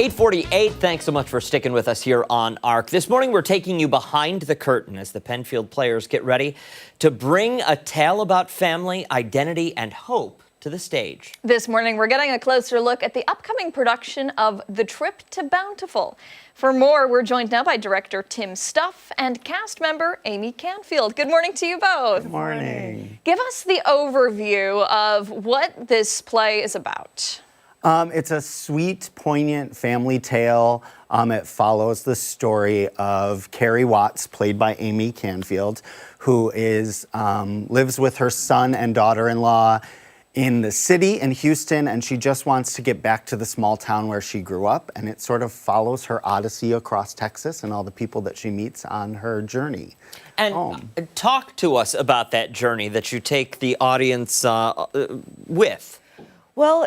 8:48, thanks so much for sticking with us here on ARC. This morning we're taking you behind the curtain as the Penfield players get ready to bring a tale about family, identity, and hope to the stage. This morning we're getting a closer look at the upcoming production of The Trip to Bountiful. For more, we're joined now by director Tim Stuff and cast member Amy Canfield. Good morning to you both. Good morning. Give us the overview of what this play is about. It's a sweet, poignant family tale. It follows the story of Carrie Watts, played by Amy Canfield, who lives with her son and daughter-in-law in the city in Houston, and she just wants to get back to the small town where she grew up, and it sort of follows her odyssey across Texas and all the people that she meets on her journey. And talk to us about that journey that you take the audience with. Well,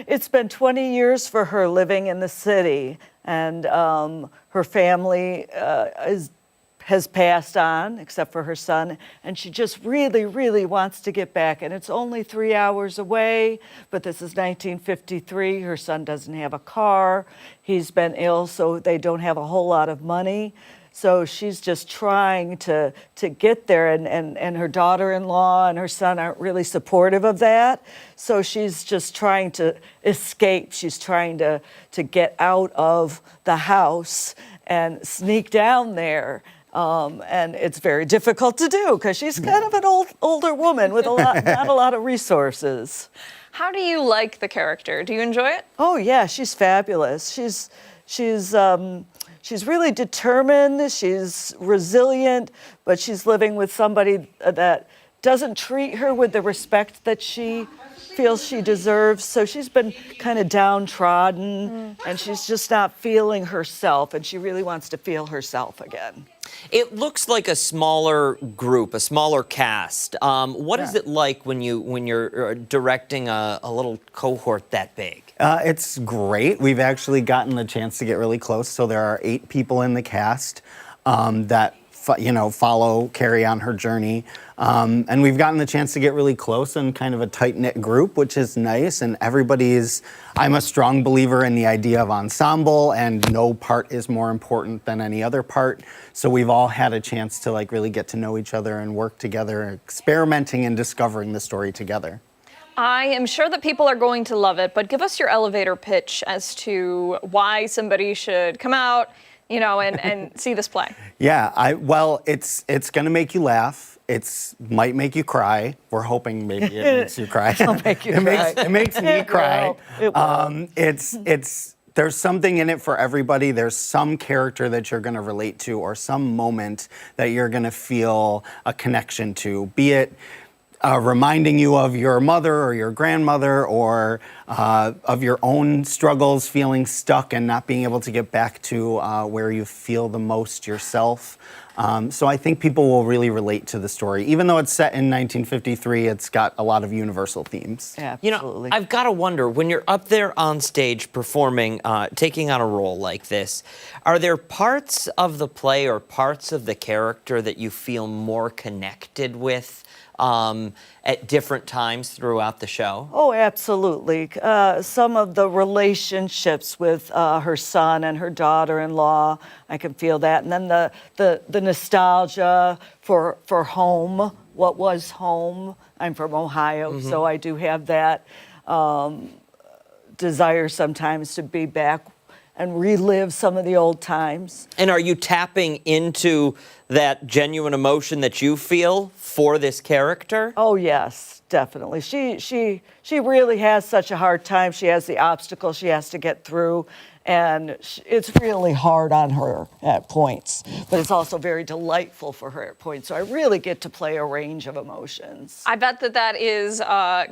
it's been 20 years for her living in the city, and her family has passed on, except for her son, and she just really, really wants to get back. And it's only 3 hours away, but this is 1953. Her son doesn't have a car. He's been ill, so they don't have a whole lot of money. So she's just trying to get there, and her daughter-in-law and her son aren't really supportive of that. So she's just trying to escape. She's trying to get out of the house and sneak down there. And it's very difficult to do because she's kind of an older woman with not a lot of resources. How do you like the character? Do you enjoy it? Oh yeah, she's fabulous. She's really determined, she's resilient, but she's living with somebody that doesn't treat her with the respect that she feels she deserves. So she's been kind of downtrodden, and she's just not feeling herself, and she really wants to feel herself again. It looks like a smaller group, a smaller cast. What is it like when you're directing a little cohort that big? It's great. We've actually gotten the chance to get really close. So there are 8 people in the cast that follow Carrie on her journey. And we've gotten the chance to get really close and kind of a tight-knit group, which is nice. And I'm a strong believer in the idea of ensemble, and no part is more important than any other part. So we've all had a chance to really get to know each other and work together, experimenting and discovering the story together. I am sure that people are going to love it, but give us your elevator pitch as to why somebody should come out, and see this play. Yeah, it's going to make you laugh. It might make you cry. We're hoping maybe it makes you cry. It'll make you cry. It makes me cry. It will. There's something in it for everybody. There's some character that you're going to relate to, or some moment that you're going to feel a connection to, be it reminding you of your mother or your grandmother, or of your own struggles, feeling stuck and not being able to get back to where you feel the most yourself. So I think people will really relate to the story. Even though it's set in 1953, it's got a lot of universal themes. Absolutely. I've got to wonder, when you're up there on stage performing, taking on a role like this, are there parts of the play or parts of the character that you feel more connected with at different times throughout the show? Oh, absolutely. Some of the relationships with her son and her daughter-in-law, I can feel that. And then the nostalgia for home, what was home. I'm from Ohio, so I do have that desire sometimes to be back and relive some of the old times. And are you tapping into that genuine emotion that you feel for this character? Oh yes, definitely. She really has such a hard time. She has the obstacle she has to get through, and it's really hard on her at points. But it's also very delightful for her at points. So I really get to play a range of emotions. I bet that is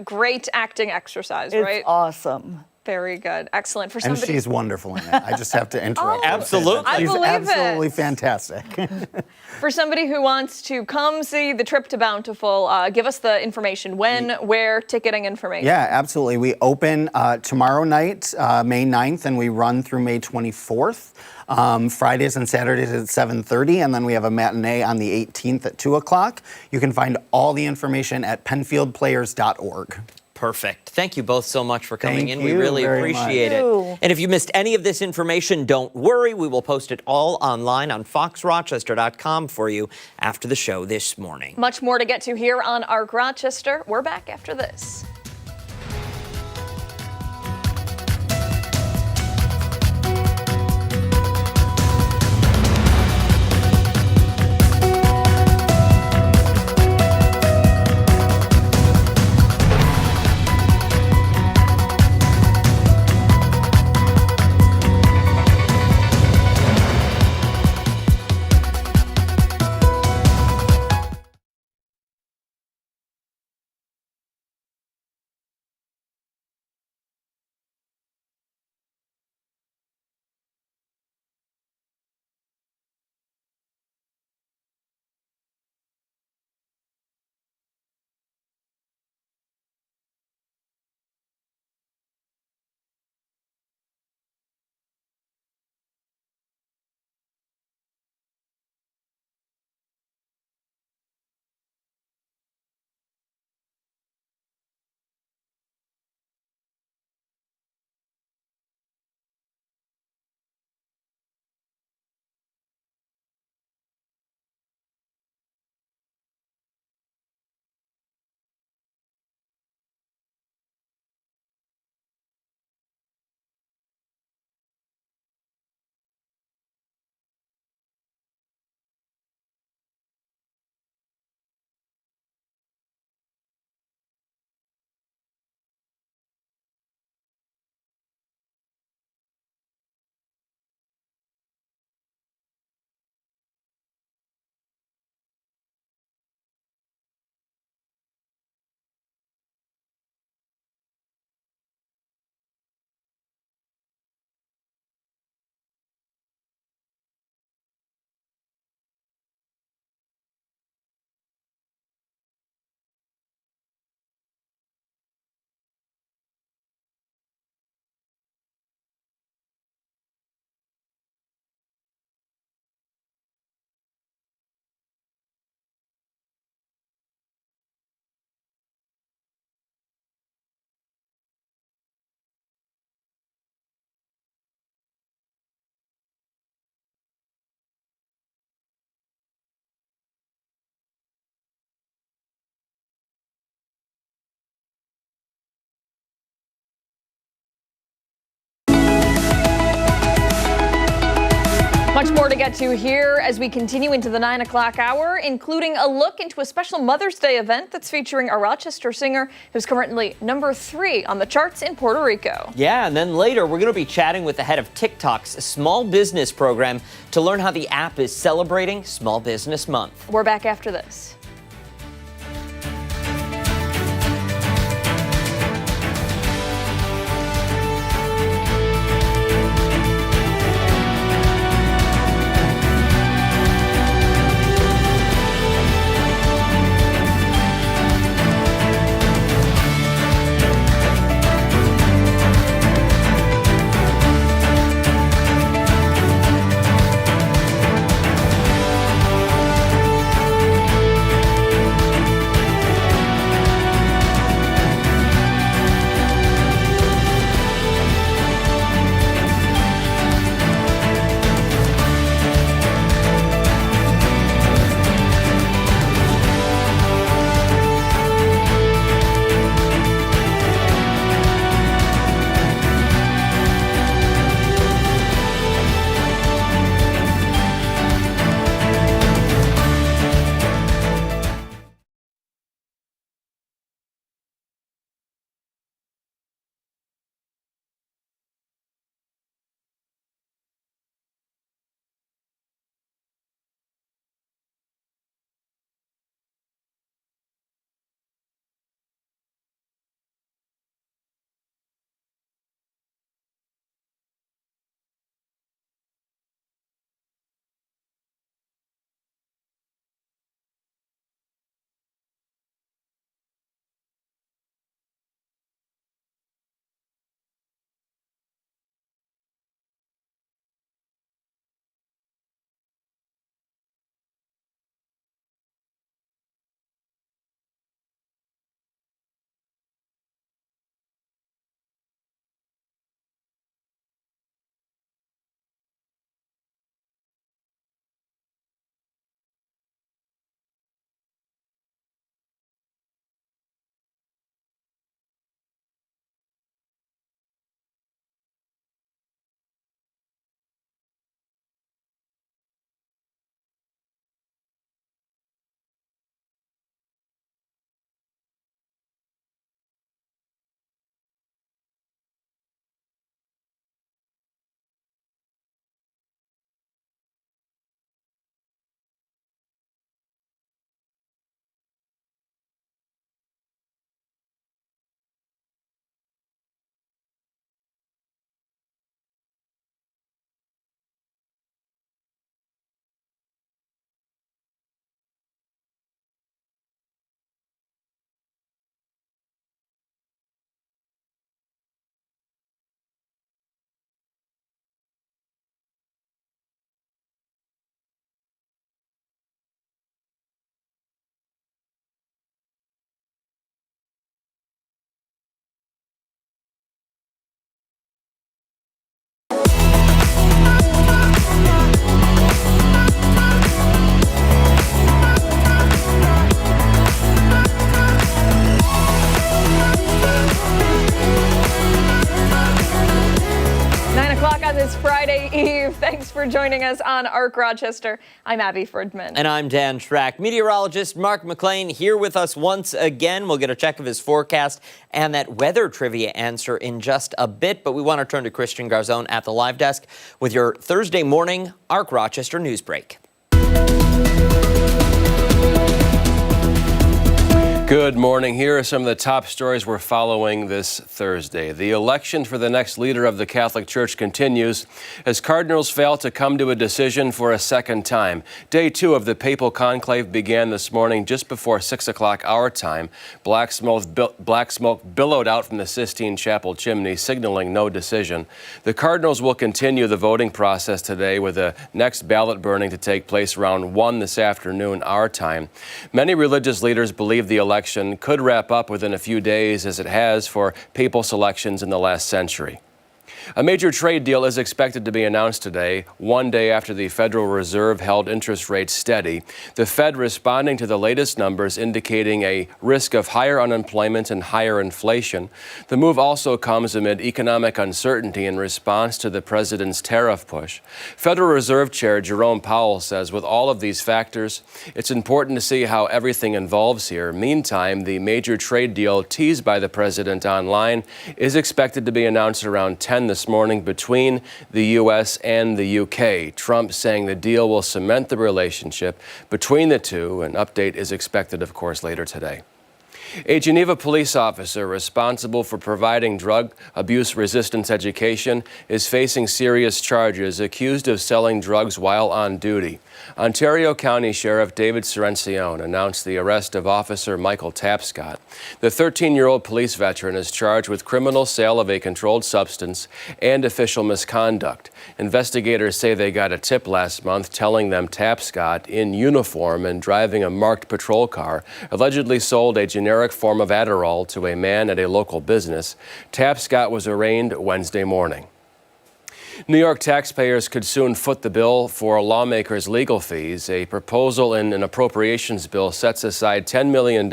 great acting exercise, right? It's awesome. Very good. Excellent. For And somebody, she's wonderful in it. I just have to interrupt. Absolutely. I She's believe absolutely it. fantastic. For somebody who wants to come see The Trip to Bountiful, give us the information. When, where, ticketing information. Yeah, absolutely. We open tomorrow night, May 9th, and we run through May 24th. Fridays and Saturdays at 7:30, and then we have a matinee on the 18th at 2 o'clock. You can find all the information at penfieldplayers.org. Perfect. Thank you both so much for coming in. Thank We you really very appreciate much. it. And if you missed any of this information, don't worry. We will post it all online on foxrochester.com for you after the show this morning. Much more to get to here on Arc Rochester. We're back after this. Much more to get to here as we continue into the 9 o'clock hour, including a look into a special Mother's Day event that's featuring a Rochester singer who's currently #3 on the charts in Puerto Rico. Yeah, and then later we're going to be chatting with the head of TikTok's small business program to learn how the app is celebrating Small Business Month. We're back after this. for joining us on ARC Rochester. I'm Abby Fridman. And I'm Dan Schrack. Meteorologist Mark McLean here with us once again. We'll get a check of his forecast and that weather trivia answer in just a bit. But we want to turn to Christian Garzone at the live desk with your Thursday morning ARC Rochester news break. Good morning. Here are some of the top stories we're following this Thursday. The election for the next leader of the Catholic Church continues as cardinals fail to come to a decision for a second time. Day 2 of the papal conclave began this morning just before 6 o'clock our time. Black smoke billowed out from the Sistine Chapel chimney, signaling no decision. The cardinals will continue the voting process today with the next ballot burning to take place around 1 this afternoon our time. Many religious leaders believe the election could wrap up within a few days, as it has for papal selections in the last century. A major trade deal is expected to be announced today, one day after the Federal Reserve held interest rates steady. The Fed responding to the latest numbers indicating a risk of higher unemployment and higher inflation. The move also comes amid economic uncertainty in response to the president's tariff push. Federal Reserve Chair Jerome Powell says with all of these factors, it's important to see how everything involves here. Meantime, the major trade deal teased by the president online is expected to be announced around 10 this morning between the U.S. and the U.K. Trump saying the deal will cement the relationship between the two. An update is expected, of course, later today. A Geneva police officer responsible for providing drug abuse resistance education is facing serious charges, accused of selling drugs while on duty. Ontario County Sheriff David Serencione announced the arrest of Officer Michael Tapscott. The 13-year-old police veteran is charged with criminal sale of a controlled substance and official misconduct. Investigators say they got a tip last month telling them Tapscott, in uniform and driving a marked patrol car, allegedly sold a generic form of Adderall to a man at a local business. Tapscott was arraigned Wednesday morning. New York taxpayers could soon foot the bill for lawmakers' legal fees. A proposal in an appropriations bill sets aside $10 million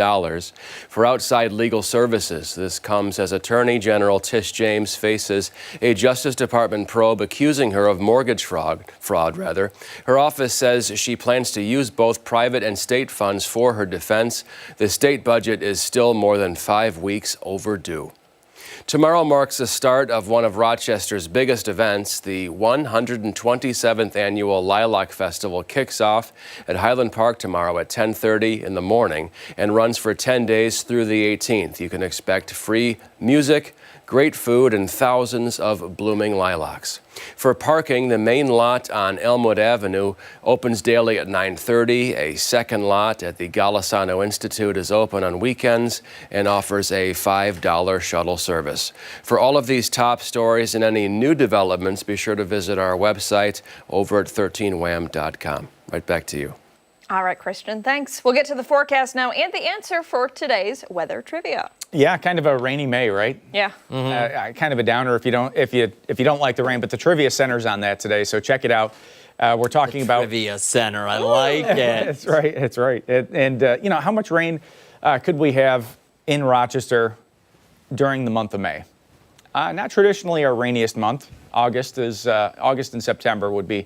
for outside legal services. This comes as Attorney General Tish James faces a Justice Department probe accusing her of mortgage fraud. Her office says she plans to use both private and state funds for her defense. The state budget is still more than 5 weeks overdue. Tomorrow marks the start of one of Rochester's biggest events. The 127th annual Lilac Festival kicks off at Highland Park tomorrow at 10:30 in the morning and runs for 10 days through the 18th. You can expect free music, great food, and thousands of blooming lilacs. For parking, the main lot on Elmwood Avenue opens daily at 9:30. A second lot at the Golisano Institute is open on weekends and offers a $5 shuttle service. For all of these top stories and any new developments, be sure to visit our website over at 13wham.com. Right back to you. All right, Christian, thanks. We'll get to the forecast now and the answer for today's weather trivia. Yeah, kind of a rainy May, right? Yeah. Kind of a downer if you don't like the rain. But the trivia center's on that today, so check it out. We're talking about Trivia Center. I like it. That's right. That's right. How much rain could we have in Rochester during the month of May? Not traditionally our rainiest month. August and September would be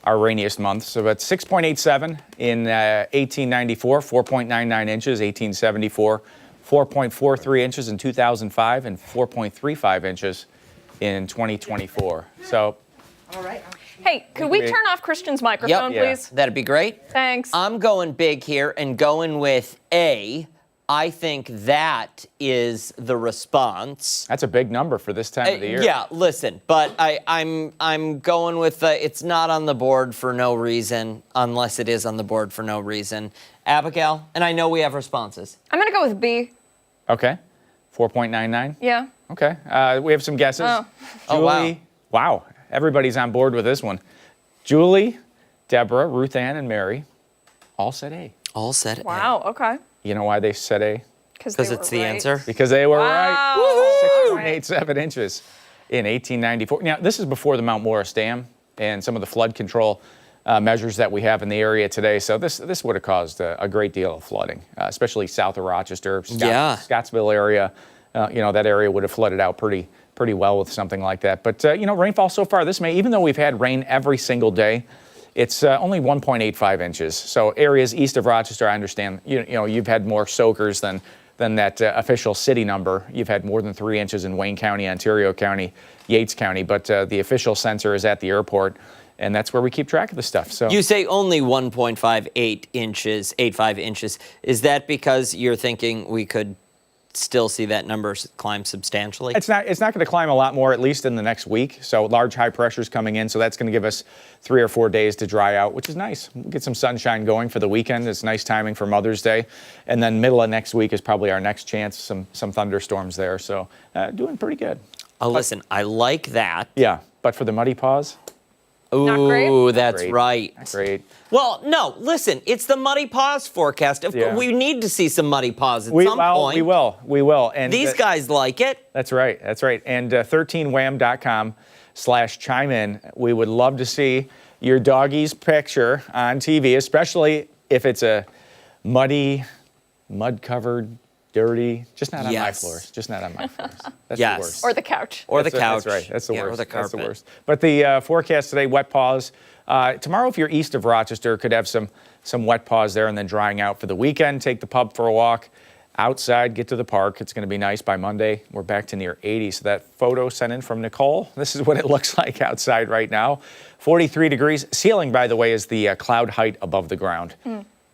our rainiest month. So that's 6.87 in 1894, 4.99 inches, 1874. 4.43 inches in 2005 and 4.35 inches in 2024. So, all right. Hey, could we turn off Christian's microphone, please? That'd be great. Thanks. I'm going big here and going with A. I think that is the response. That's a big number for this time of the year. Yeah, listen, but I'm going with it's not on the board for no reason, unless it is on the board for no reason. Abigail, and I know we have responses. I'm going to go with B. Okay. 4.99? Yeah. Okay. We have some guesses. Oh. Julie. Wow. Everybody's on board with this one. Julie, Deborah, Ruth Ann, and Mary all said A. All said A. Wow, okay. You know why they said A? Because it's the answer? Because they were Wow. right. 6.87 inches in 1894. Now, this is before the Mount Morris Dam and some of the flood control measures that we have in the area today. So this would have caused a great deal of flooding, especially south of Rochester, Scottsville area. That area would have flooded out pretty pretty well with something like that. But, rainfall so far this May, even though we've had rain every single day, it's only 1.85 inches. So areas east of Rochester, I understand, you've had more soakers than that official city number. You've had more than 3 inches in Wayne County, Ontario County, Yates County, but the official sensor is at the airport, and that's where we keep track of the stuff. So you say only 1.85 inches. Is that because you're thinking we could still see that number climb substantially? It's not going to climb a lot more, at least in the next week. So large high pressures coming in, so that's going to give us 3 or 4 days to dry out, which is nice. We'll get some sunshine going for the weekend. It's nice timing for Mother's Day. And then middle of next week is probably our next chance, some thunderstorms there. So doing pretty good. Listen, I like that. Yeah, but for the muddy paws? Not great? Ooh, that's Great. right. Not great. Well, no, listen, it's the muddy paws forecast. Of course, we need to see some muddy paws at some point. We will. And these guys like it. That's right. And 13wham.com/chime in. We would love to see your doggy's picture on TV, especially if it's a mud-covered, dirty, just not on my floors. Just not on my floors. That's the worst. Or the couch. Or the couch. That's right. That's the worst. Or the That's carpet. the worst. But the forecast today, wet paws. Tomorrow, if you're east of Rochester, could have some wet paws there and then drying out for the weekend. Take the pup for a walk outside, get to the park. It's going to be nice by Monday. We're back to near 80. So that photo sent in from Nicole, this is what it looks like outside right now. 43 degrees. Ceiling, by the way, is the cloud height above the ground.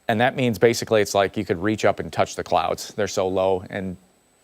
And that means basically it's like you could reach up and touch the clouds. They're so low and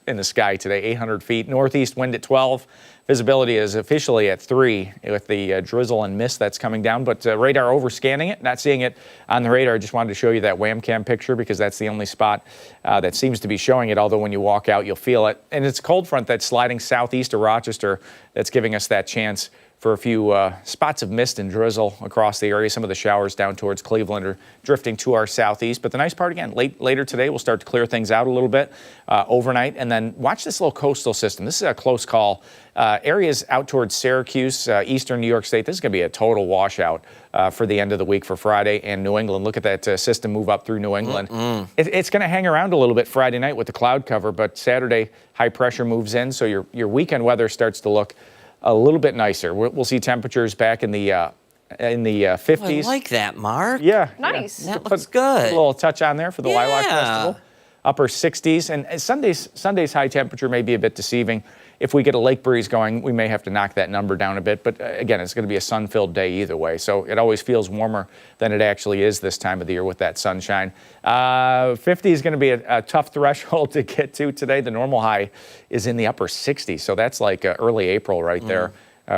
in the sky today, 800 feet. Northeast wind at 12. Visibility is officially at 3 with the drizzle and mist that's coming down, but radar overscanning it, not seeing it on the radar. I just wanted to show you that wham cam picture because that's the only spot that seems to be showing it, although when you walk out, you'll feel it. And it's a cold front that's sliding southeast of Rochester that's giving us that chance for a few spots of mist and drizzle across the area. Some of the showers down towards Cleveland are drifting to our southeast. But the nice part, again, later today, we'll start to clear things out a little bit overnight. And then watch this little coastal system. This is a close call. Areas out towards Syracuse, eastern New York State, this is going to be a total washout for the end of the week for Friday and New England. Look at that system move up through New England. It's going to hang around a little bit Friday night with the cloud cover, but Saturday, high pressure moves in. So your weekend weather starts to look a little bit nicer. We'll see temperatures back in the 50s. I like that, Mark. Yeah. Nice. That looks good. A little touch on there for the Lilac Festival. Upper 60s. And Sunday's high temperature may be a bit deceiving. If we get a lake breeze going, we may have to knock that number down a bit. But again, it's going to be a sun-filled day either way. So it always feels warmer than it actually is this time of the year with that sunshine. 50 is going to be a tough threshold to get to today. The normal high is in the upper 60s. So that's like early April right there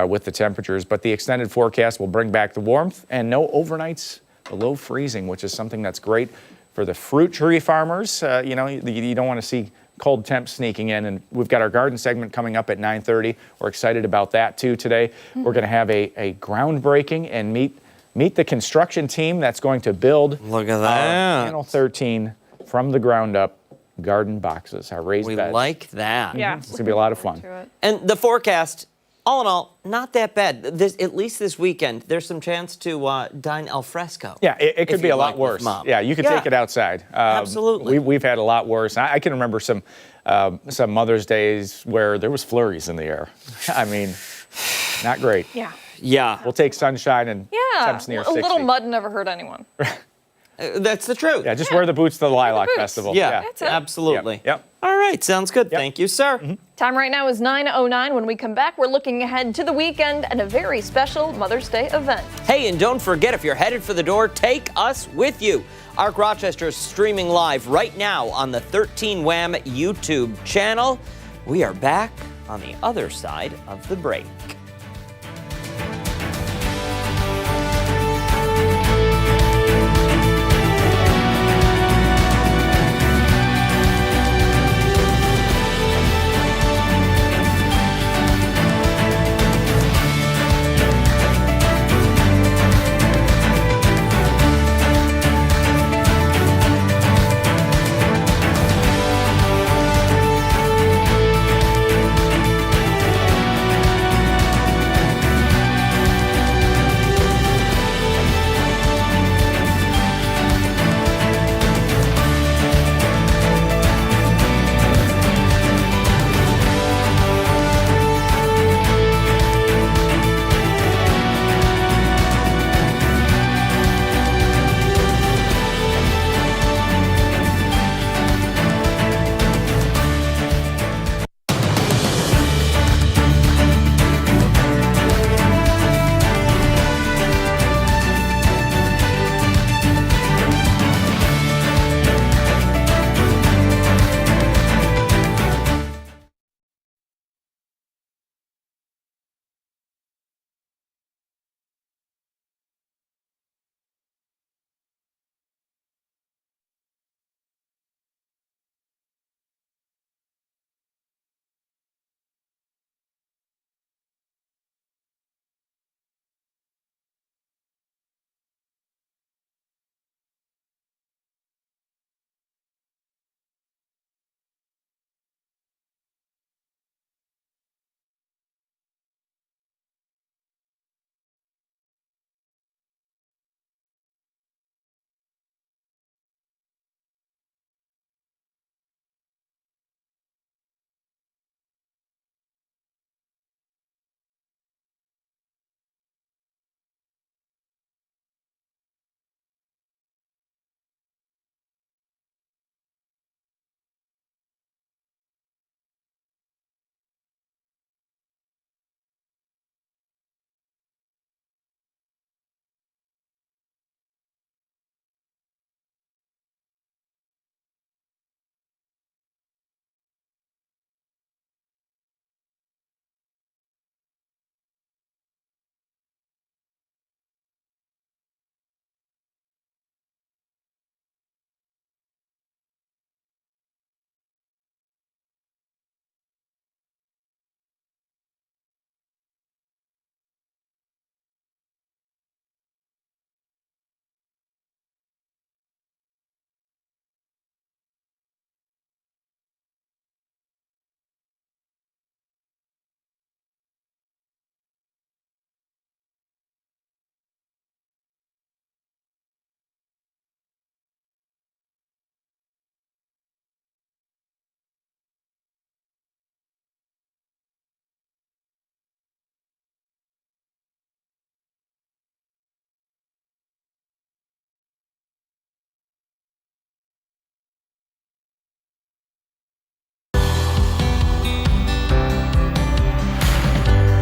with the temperatures. But the extended forecast will bring back the warmth and no overnights below freezing, which is something that's great for the fruit tree farmers. You don't want to see cold temps sneaking in, and we've got our garden segment coming up at 9:30. We're excited about that too today. We're going to have a groundbreaking and meet the construction team that's going to build Look at that. Panel 13 from the ground up garden boxes, our raised beds. We like that. Yeah. It's going to be a lot of fun. And the forecast, all in all, not that bad. At least this weekend, there's some chance to dine al fresco. Yeah, it could be a lot worse. Mom. Yeah, you could take it outside. Absolutely. We've had a lot worse. I can remember some Mother's Days where there was flurries in the air. I mean, not great. Yeah. We'll take sunshine and temps near 60. A little mud never hurt anyone. That's the truth. Yeah, just wear the boots to the Lilac Festival. Yeah, That's it. absolutely. Yep. All right, sounds good. Thank you, sir. Time right now is 9:09. When we come back, we're looking ahead to the weekend and a very special Mother's Day event. Hey, and don't forget, if you're headed for the door, take us with you. Arc Rochester is streaming live right now on the 13 Wham YouTube channel. We are back on the other side of the break.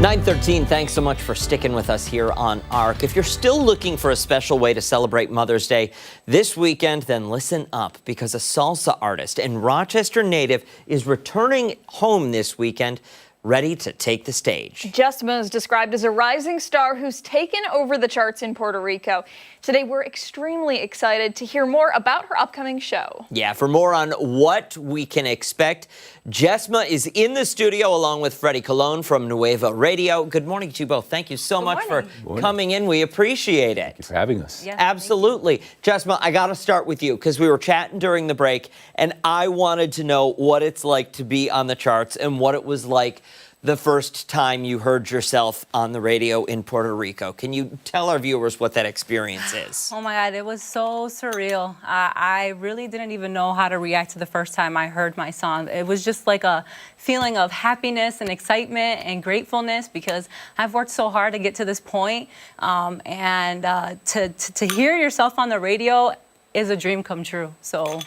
9:13, thanks so much for sticking with us here on ARC. If you're still looking for a special way to celebrate Mother's Day this weekend, then listen up, because a salsa artist and Rochester native is returning home this weekend, ready to take the stage. Jessima is described as a rising star who's taken over the charts in Puerto Rico. Today, we're extremely excited to hear more about her upcoming show. Yeah, for more on what we can expect, Jessima is in the studio along with Freddie Colon from Nueva Radio. Good morning to you both. Thank you so much for coming in. We appreciate it. Thank you for having us. Yes, absolutely. Jessima, I got to start with you because we were chatting during the break, and I wanted to know what it's like to be on the charts and what it was like the first time you heard yourself on the radio in Puerto Rico. Can you tell our viewers what that experience is? Oh my God, it was so surreal. I really didn't even know how to react to the first time I heard my song. It was just like a feeling of happiness and excitement and gratefulness, because I've worked so hard to get to this point. To hear yourself on the radio is a dream come true. So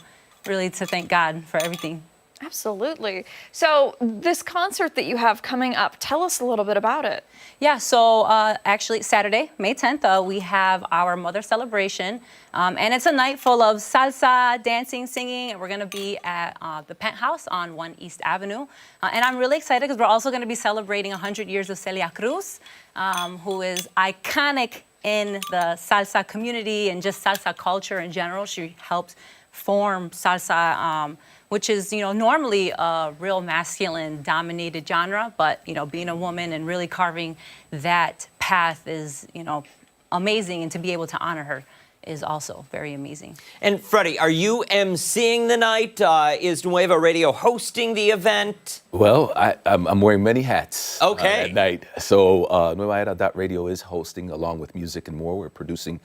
really to thank God for everything. Absolutely. So this concert that you have coming up, tell us a little bit about it. Yeah, so actually Saturday, May 10th, we have our Mother Celebration. And it's a night full of salsa, dancing, singing, and we're going to be at the Penthouse on 1 East Avenue. And I'm really excited because we're also going to be celebrating 100 years of Celia Cruz, who is iconic in the salsa community and just salsa culture in general. She helped form salsa, which is, normally a real masculine-dominated genre, but, being a woman and really carving that path is, amazing, and to be able to honor her is also very amazing. And Freddie, are you emceeing the night? Is Nueva Radio hosting the event? Well, I'm wearing many hats at night. So Nueva Radio is hosting, along with music and more. We're producing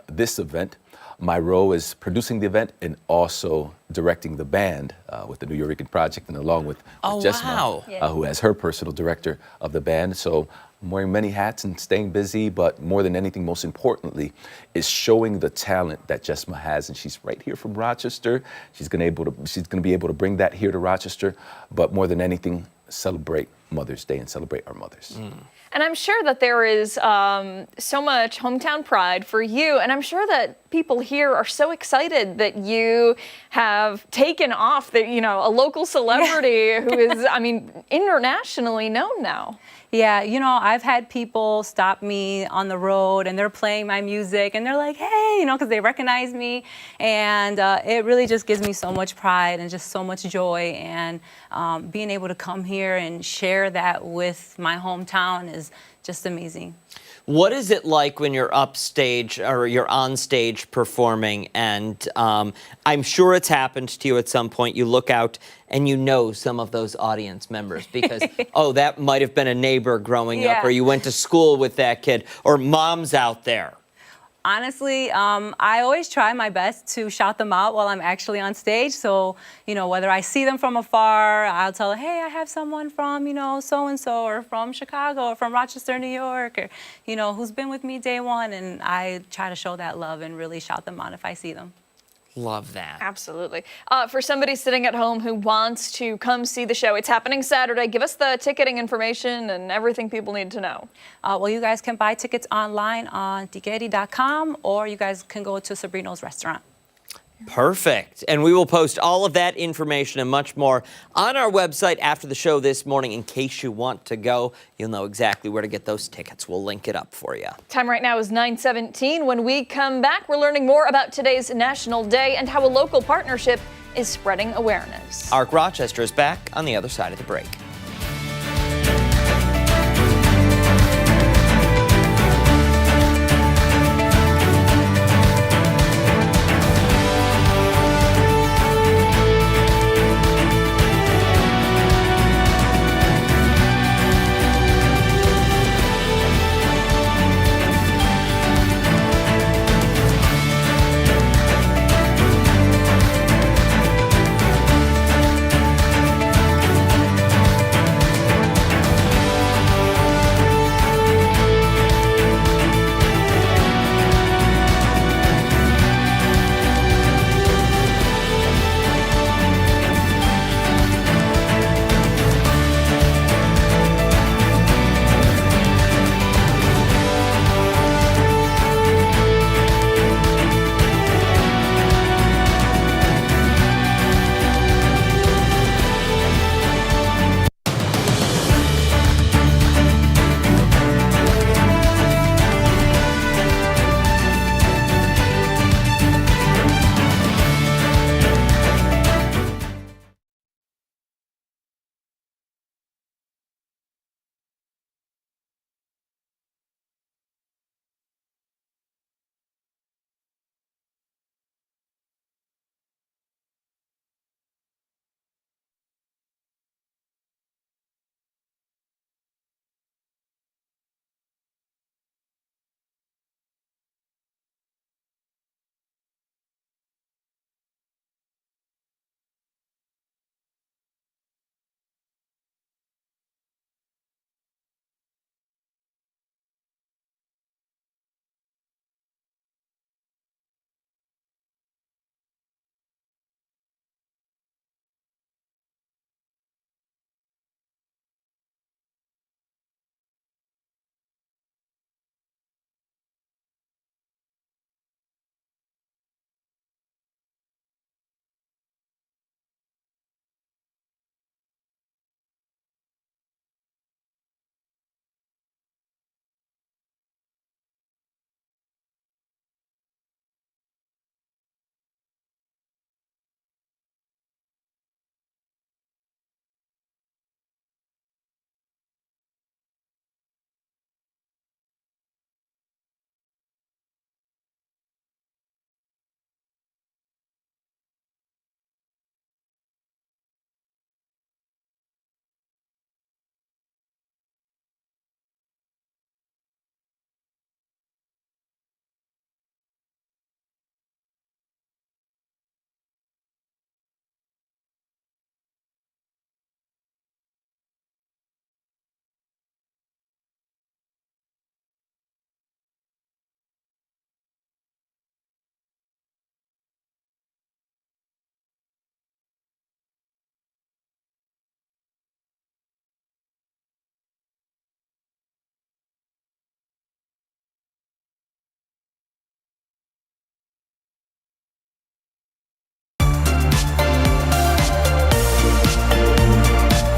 this event. My role is producing the event and also directing the band with the New Eureka Project, and along with Jessima, who has her personal director of the band. So I'm wearing many hats and staying busy, but more than anything, most importantly, is showing the talent that Jessima has. And she's right here from Rochester. She's going to be able to bring that here to Rochester, but more than anything, celebrate Mother's Day and celebrate our mothers. And I'm sure that there is so much hometown pride for you, and I'm sure that people here are so excited that you have taken off, that a local celebrity who is, internationally known now. Yeah, I've had people stop me on the road and they're playing my music and they're like, hey, because they recognize me. And it really just gives me so much pride and just so much joy. And being able to come here and share that with my hometown is just amazing. What is it like when you're upstage or you're on stage performing, and I'm sure it's happened to you at some point, you look out and some of those audience members because, that might have been a neighbor growing up, or you went to school with that kid, or mom's out there? Honestly, I always try my best to shout them out while I'm actually on stage. So, whether I see them from afar, I'll tell them, hey, I have someone from, so-and-so, or from Chicago, or from Rochester, New York, or, who's been with me day one. And I try to show that love and really shout them out if I see them. Love that. Absolutely. For somebody sitting at home who wants to come see the show, it's happening Saturday. Give us the ticketing information and everything people need to know. Well, you guys can buy tickets online on tiqueti.com, or you guys can go to Sabrino's restaurant. Perfect. And we will post all of that information and much more on our website after the show this morning. In case you want to go, you'll know exactly where to get those tickets. We'll link it up for you. Time right now is 9:17. When we come back, we're learning more about today's National Day and how a local partnership is spreading awareness. ARC Rochester is back on the other side of the break.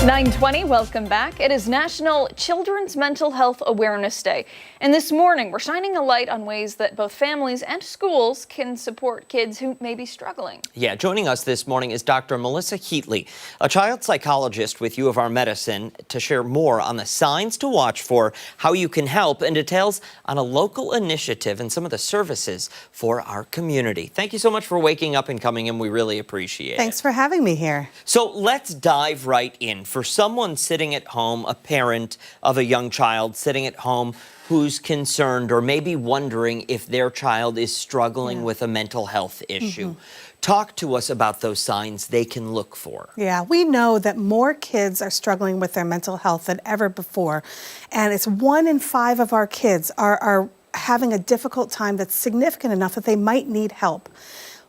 9:20, welcome back. It is National Children's Mental Health Awareness Day. And this morning, we're shining a light on ways that both families and schools can support kids who may be struggling. Yeah, joining us this morning is Dr. Melissa Heatley, a child psychologist with U of R Medicine, to share more on the signs to watch for, how you can help, and details on a local initiative and some of the services for our community. Thank you so much for waking up and coming in. We really appreciate it. Thanks for having me here. So let's dive right in. For someone sitting at home, a parent of a young child sitting at home who's concerned or maybe wondering if their child is struggling with a mental health issue, talk to us about those signs they can look for. Yeah, we know that more kids are struggling with their mental health than ever before. And it's 1 in 5 of our kids are having a difficult time that's significant enough that they might need help.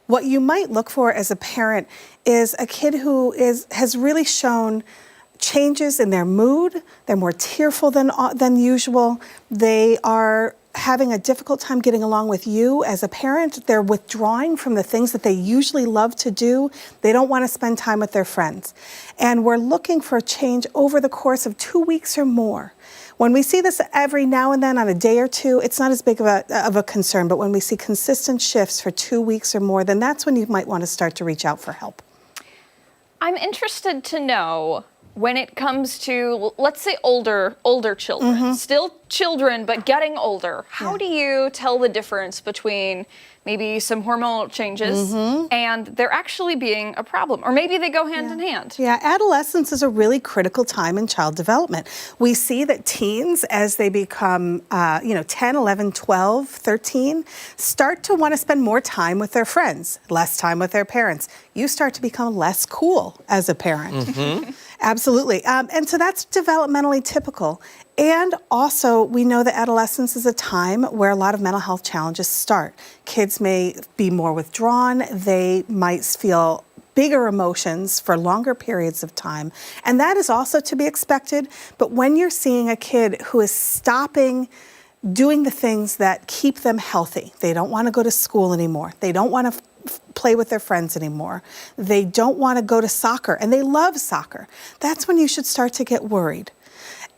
What you might look for as a parent is a kid who has really shown changes in their mood. They're more tearful than usual. They are having a difficult time getting along with you as a parent. They're withdrawing from the things that they usually love to do. They don't want to spend time with their friends. And we're looking for a change over the course of 2 weeks or more. When we see this every now and then on a day or two, it's not as big of a concern. But when we see consistent shifts for 2 weeks or more, then that's when you might want to start to reach out for help. I'm interested to know, when it comes to, let's say, older children, still children, but getting older, how do you tell the difference between maybe some hormonal changes and there actually being a problem? Or maybe they go hand in hand. Yeah, adolescence is a really critical time in child development. We see that teens, as they become 10, 11, 12, 13, start to want to spend more time with their friends, less time with their parents. You start to become less cool as a parent. Absolutely. And so that's developmentally typical. And also, we know that adolescence is a time where a lot of mental health challenges start. Kids may be more withdrawn. They might feel bigger emotions for longer periods of time. And that is also to be expected. But when you're seeing a kid who is stopping doing the things that keep them healthy, they don't want to go to school anymore. They don't want to play with their friends anymore. They don't want to go to soccer, and they love soccer. That's when you should start to get worried.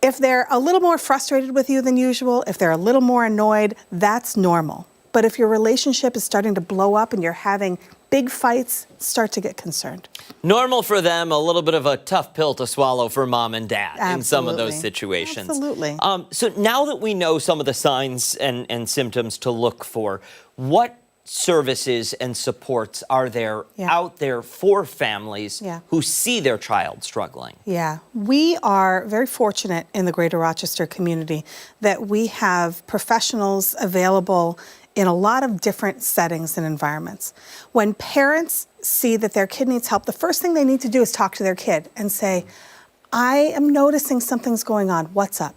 If they're a little more frustrated with you than usual, if they're a little more annoyed, that's normal. But if your relationship is starting to blow up and you're having big fights, start to get concerned. Normal for them, a little bit of a tough pill to swallow for mom and dad in some of those situations. Absolutely. So now that we know some of the signs and symptoms to look for, what services and supports are there out there for families who see their child struggling? Yeah, we are very fortunate in the greater Rochester community that we have professionals available in a lot of different settings and environments. When parents see that their kid needs help, the first thing they need to do is talk to their kid and say, I am noticing something's going on. What's up?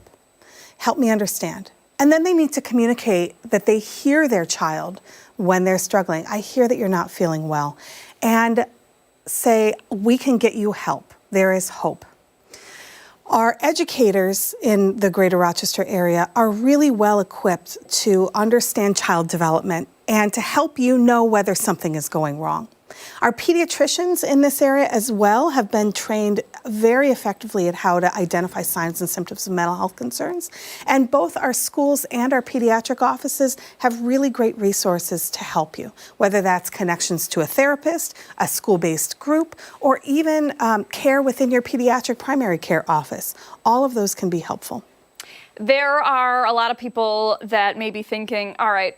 Help me understand. And then they need to communicate that they hear their child when they're struggling. I hear that you're not feeling well. And say, we can get you help. There is hope. Our educators in the greater Rochester area are really well equipped to understand child development and to help you know whether something is going wrong. Our pediatricians in this area as well have been trained very effectively at how to identify signs and symptoms of mental health concerns. And both our schools and our pediatric offices have really great resources to help you, whether that's connections to a therapist, a school-based group, or even care within your pediatric primary care office. All of those can be helpful. There are a lot of people that may be thinking, all right,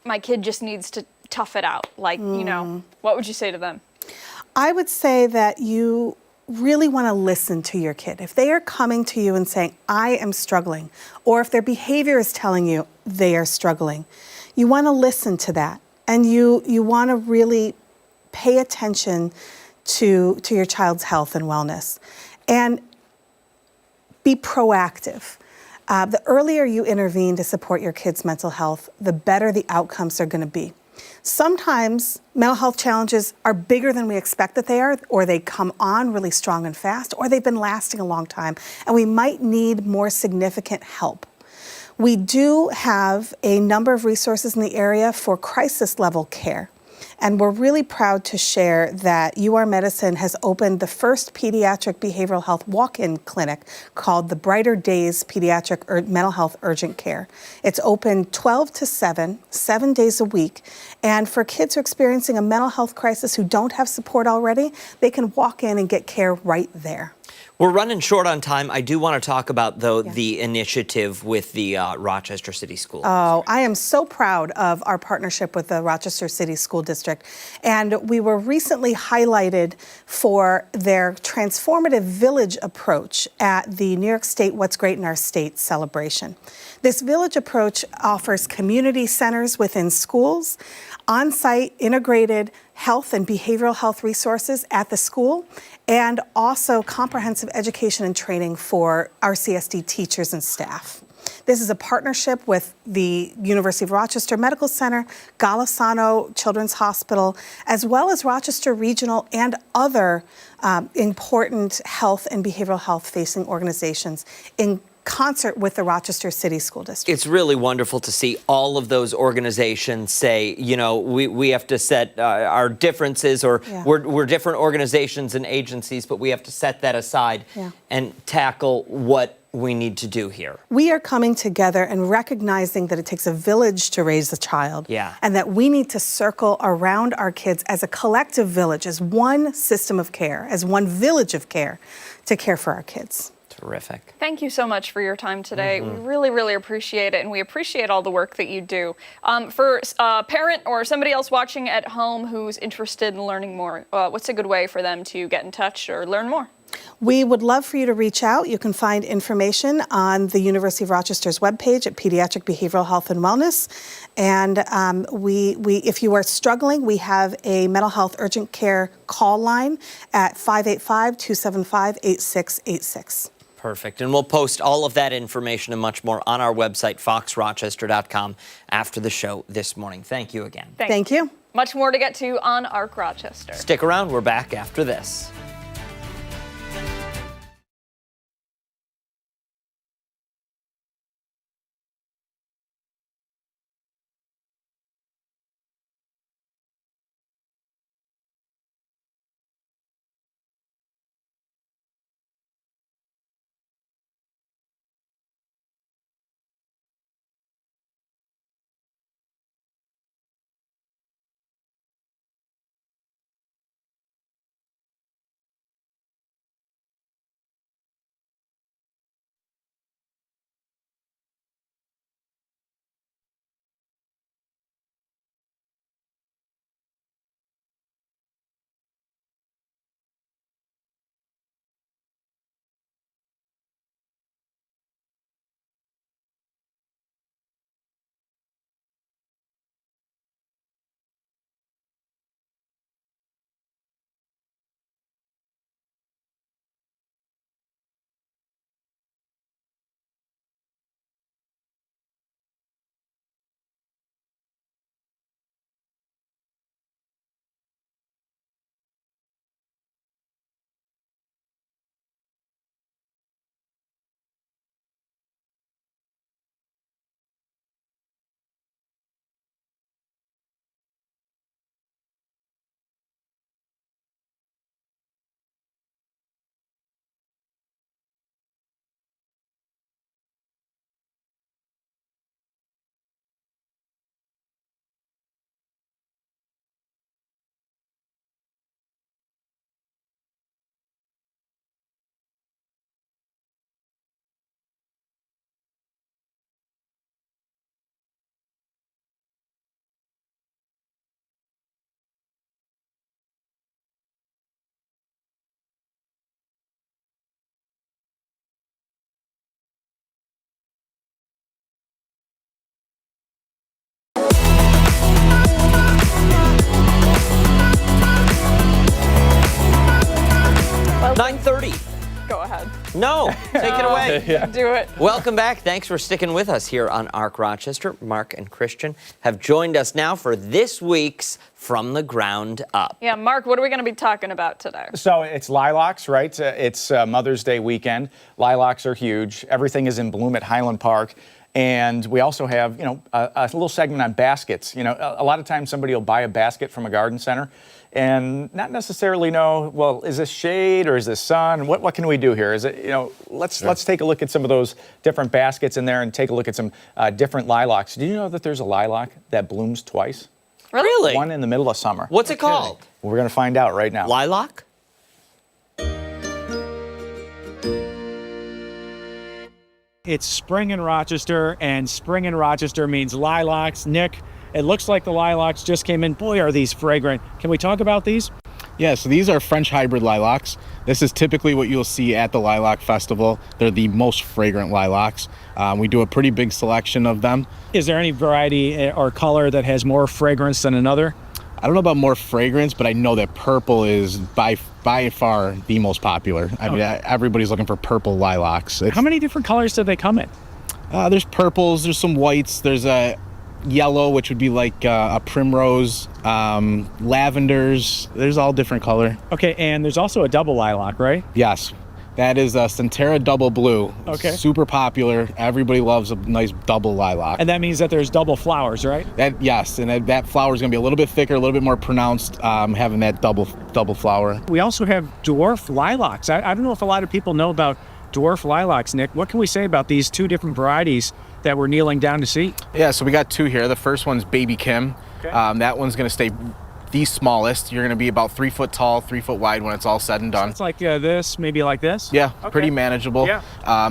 my kid just needs to tough it out. Like, what would you say to them? I would say that you really want to listen to your kid. If they are coming to you and saying, I am struggling, or if their behavior is telling you they are struggling, you want to listen to that. And you want to really pay attention to your child's health and wellness. And be proactive. The earlier you intervene to support your kid's mental health, the better the outcomes are going to be. Sometimes mental health challenges are bigger than we expect that they are, or they come on really strong and fast, or they've been lasting a long time, and we might need more significant help. We do have a number of resources in the area for crisis level care. And we're really proud to share that UR Medicine has opened the first pediatric behavioral health walk-in clinic called the Brighter Days Pediatric Mental Health Urgent Care. It's open 12 to 7, 7 days a week. And for kids who are experiencing a mental health crisis who don't have support already, they can walk in and get care right there. We're running short on time. I do want to talk about, though, the initiative with the Rochester City School. Oh, I am so proud of our partnership with the Rochester City School District. And we were recently highlighted for their transformative village approach at the New York State What's Great in Our State celebration. This village approach offers community centers within schools, on-site integrated health and behavioral health resources at the school, and also comprehensive education and training for RCSD teachers and staff. This is a partnership with the University of Rochester Medical Center, Golisano Children's Hospital, as well as Rochester Regional and other important health and behavioral health facing organizations in concert with the Rochester City School District. It's really wonderful to see all of those organizations say, you know, we have to set our differences, or we're different organizations and agencies, but we have to set that aside and tackle what we need to do here. We are coming together and recognizing that it takes a village to raise a child, and that we need to circle around our kids as a collective village, as one system of care, as one village of care to care for our kids. Terrific. Thank you so much for your time today. We really, really appreciate it, and we appreciate all the work that you do. For a parent or somebody else watching at home who's interested in learning more, what's a good way for them to get in touch or learn more? We would love for you to reach out. You can find information on the University of Rochester's webpage at Pediatric Behavioral Health and Wellness. And if you are struggling, we have a mental health urgent care call line at 585-275-8686. Perfect. And we'll post all of that information and much more on our website, foxrochester.com, after the show this morning. Thank you again. Thank you. Much more to get to on ARC Rochester. Stick around. We're back after this. Go ahead. No, take it away. Do it. Welcome back. Thanks for sticking with us here on ARC Rochester. Mark and Christian have joined us now for this week's From the Ground Up. Yeah, Mark, what are we going to be talking about today? So it's lilacs, right? It's Mother's Day weekend. Lilacs are huge. Everything is in bloom at Highland Park. And we also have, a little segment on baskets. A lot of times somebody will buy a basket from a garden center and not necessarily know, well, is this shade or is this sun? What can we do here? Is it, let's take a look at some of those different baskets in there and take a look at some different lilacs. Do you know that there's a lilac that blooms twice? Really? One in the middle of summer. What's it called? We're going to find out right now. Lilac? It's spring in Rochester, and spring in Rochester means lilacs. Nick, it looks like the lilacs just came in. Boy, are these fragrant. Can we talk about these? Yeah, so these are French hybrid lilacs. This is typically what you'll see at the Lilac Festival. They're the most fragrant lilacs. We do a pretty big selection of them. Is there any variety or color that has more fragrance than another? I don't know about more fragrance, but I know that purple is by far the most popular. I mean, everybody's looking for purple lilacs. How many different colors do they come in? There's purples, there's some whites, there's a yellow, which would be like a primrose, lavenders. There's all different color. Okay, and there's also a double lilac, right? Yes. That is a Centera Double Blue. Okay. Super popular. Everybody loves a nice double lilac. And that means that there's double flowers, right? Yes, and that flower is going to be a little bit thicker, a little bit more pronounced, having that double flower. We also have dwarf lilacs. I don't know if a lot of people know about dwarf lilacs, Nick. What can we say about these two different varieties that we're kneeling down to see? Yeah, so we got two here. The first one's Baby Kim. Okay. That one's going to stay the smallest. You're going to be about 3 foot tall, 3 foot wide when it's all said and done. So it's like this, maybe like this? Yeah, okay. Pretty manageable. Yeah.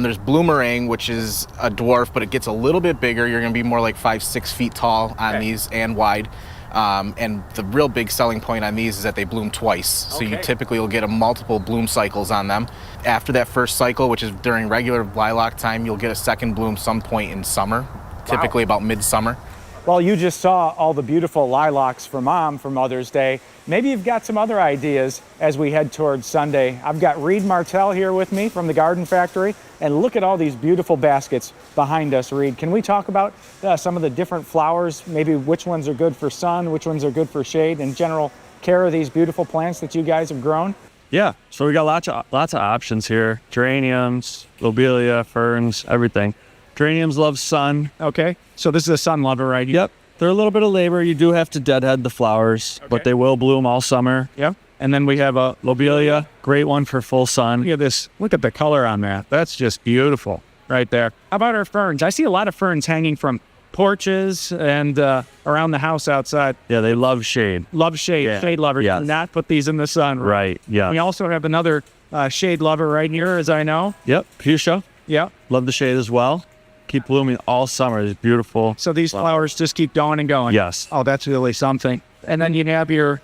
There's Bloomerang, which is a dwarf, but it gets a little bit bigger. You're going to be more like 5-6 feet tall on these and wide. And the real big selling point on these is that they bloom twice. So you typically will get a multiple bloom cycles on them. After that first cycle, which is during regular lilac time, you'll get a second bloom some point in summer, typically about midsummer. Well, you just saw all the beautiful lilacs for Mom for Mother's Day. Maybe you've got some other ideas as we head towards Sunday. I've got Reed Martell here with me from the Garden Factory, and look at all these beautiful baskets behind us, Reed. Can we talk about some of the different flowers, maybe which ones are good for sun, which ones are good for shade, and general care of these beautiful plants that you guys have grown? Yeah, so we got lots of options here. Geraniums, lobelia, ferns, everything. Geraniums love sun. Okay, so this is a sun lover, right? Yep. They're a little bit of labor. You do have to deadhead the flowers, but they will bloom all summer. Yep. And then we have a lobelia, great one for full sun. Look at this. Look at the color on that. That's just beautiful right there. How about our ferns? I see a lot of ferns hanging from porches and around the house outside. Yeah, they love shade. Love shade. Yeah. Shade lovers. Yes. Do not put these in the sun. Right, yeah. We also have another shade lover right here, as I know. Yep, fuchsia. Yep. Love the shade as well. Keep blooming all summer. It's beautiful. So these flowers just keep going and going. Yes. Oh, that's really something. And then you have your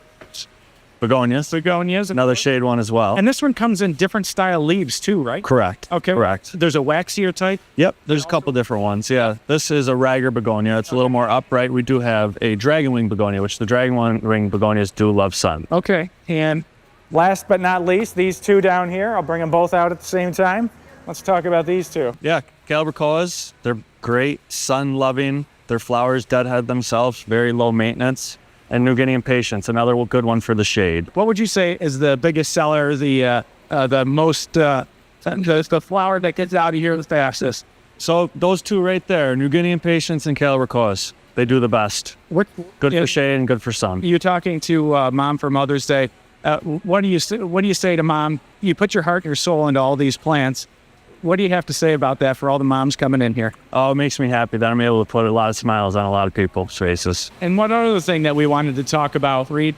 begonias. Another shade one as well. And this one comes in different style leaves too, right? Correct. Okay. Correct. There's a waxier type? Yep. There's a couple different ones. Yeah. This is a ragger begonia. It's a little more upright. We do have a dragon wing begonia, which the dragon wing begonias do love sun. Okay. And last but not least, these two down here. I'll bring them both out at the same time. Let's talk about these two. Yeah, calabricoas, they're great, sun-loving. Their flowers deadhead themselves, very low maintenance. And New Guinea impatiens, another good one for the shade. What would you say is the biggest seller, the most, the flower that gets out of here the fastest? So those two right there, New Guinea impatiens and calabricoas, they do the best. Good for shade and good for sun. You're talking to Mom for Mother's Day. What do you say to Mom? You put your heart and your soul into all these plants. What do you have to say about that for all the moms coming in here? Oh, it makes me happy that I'm able to put a lot of smiles on a lot of people's faces. And one other thing that we wanted to talk about, Reed,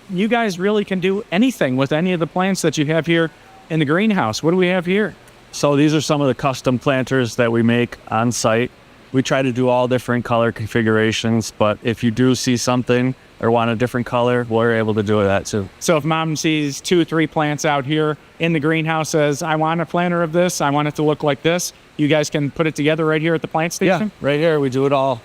you guys really can do anything with any of the plants that you have here in the greenhouse. What do we have here? So these are some of the custom planters that we make on site. We try to do all different color configurations, but if you do see something or want a different color, we're able to do that too. So if Mom sees 2 or 3 plants out here in the greenhouse, says, I want a planter of this, I want it to look like this, you guys can put it together right here at the plant station? Yeah, right here, we do it all.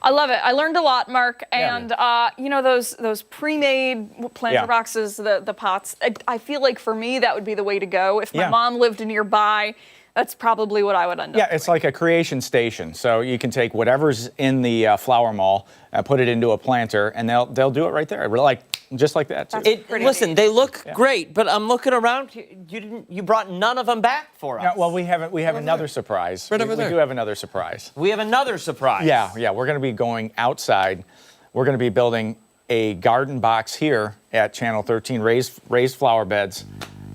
I love it. I learned a lot, Mark. And those pre-made planter boxes, the pots, I feel like for me, that would be the way to go. If my mom lived nearby, that's probably what I would end up Yeah, it's like a creation station. So you can take whatever's in the flower mall, put it into a planter, and they'll do it right there. Like just like that. Listen, they look great, but I'm looking around. You brought none of them back for us. No, well, we have another surprise. Right over we there. do have another surprise. We have another surprise. Yeah. We're going to be going outside. We're going to be building a garden box here at Channel 13, raised flower beds,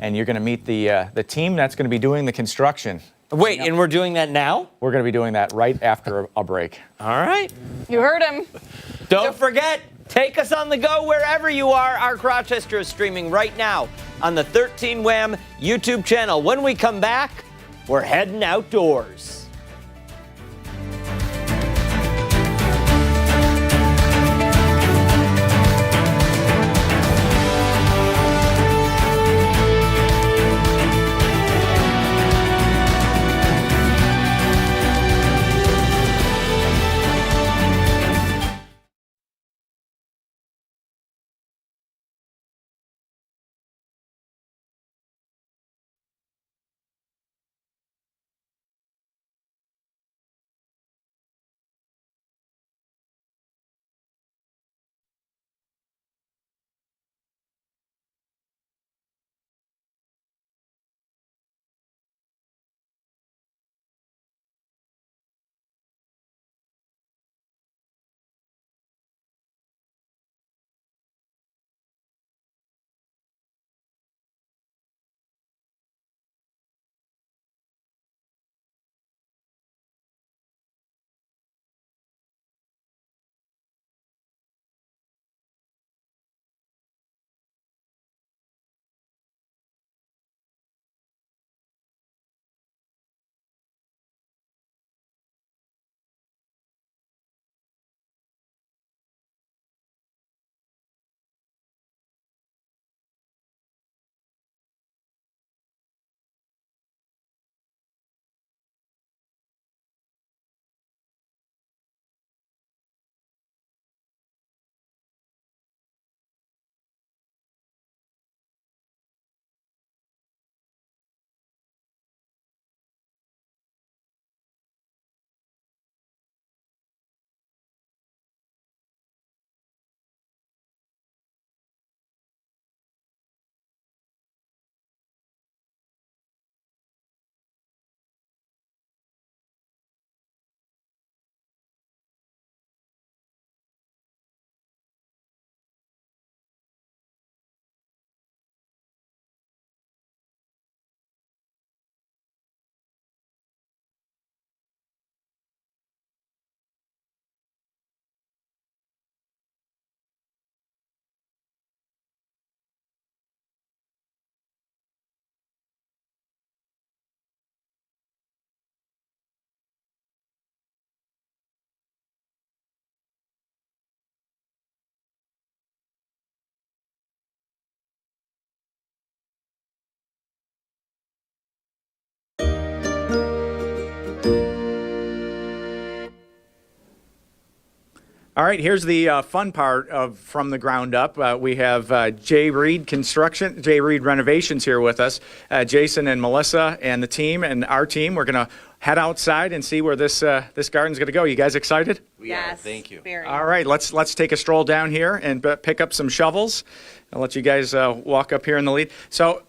and you're going to meet the team that's going to be doing the construction. Wait, and we're doing that now? We're going to be doing that right after a break. All right. You heard him. Don't forget, take us on the go wherever you are. Arc Rochester is streaming right now on the 13 Wham YouTube channel. When we come back, we're heading outdoors. All right, here's the fun part of From the Ground Up. We have J. Reed Renovations here with us. Jason and Melissa and the team and our team. We're going to head outside and see where this garden's going to go. You guys excited? Yes. Thank you. Very. All right, let's take a stroll down here and pick up some shovels. I'll let you guys walk up here in the lead. So,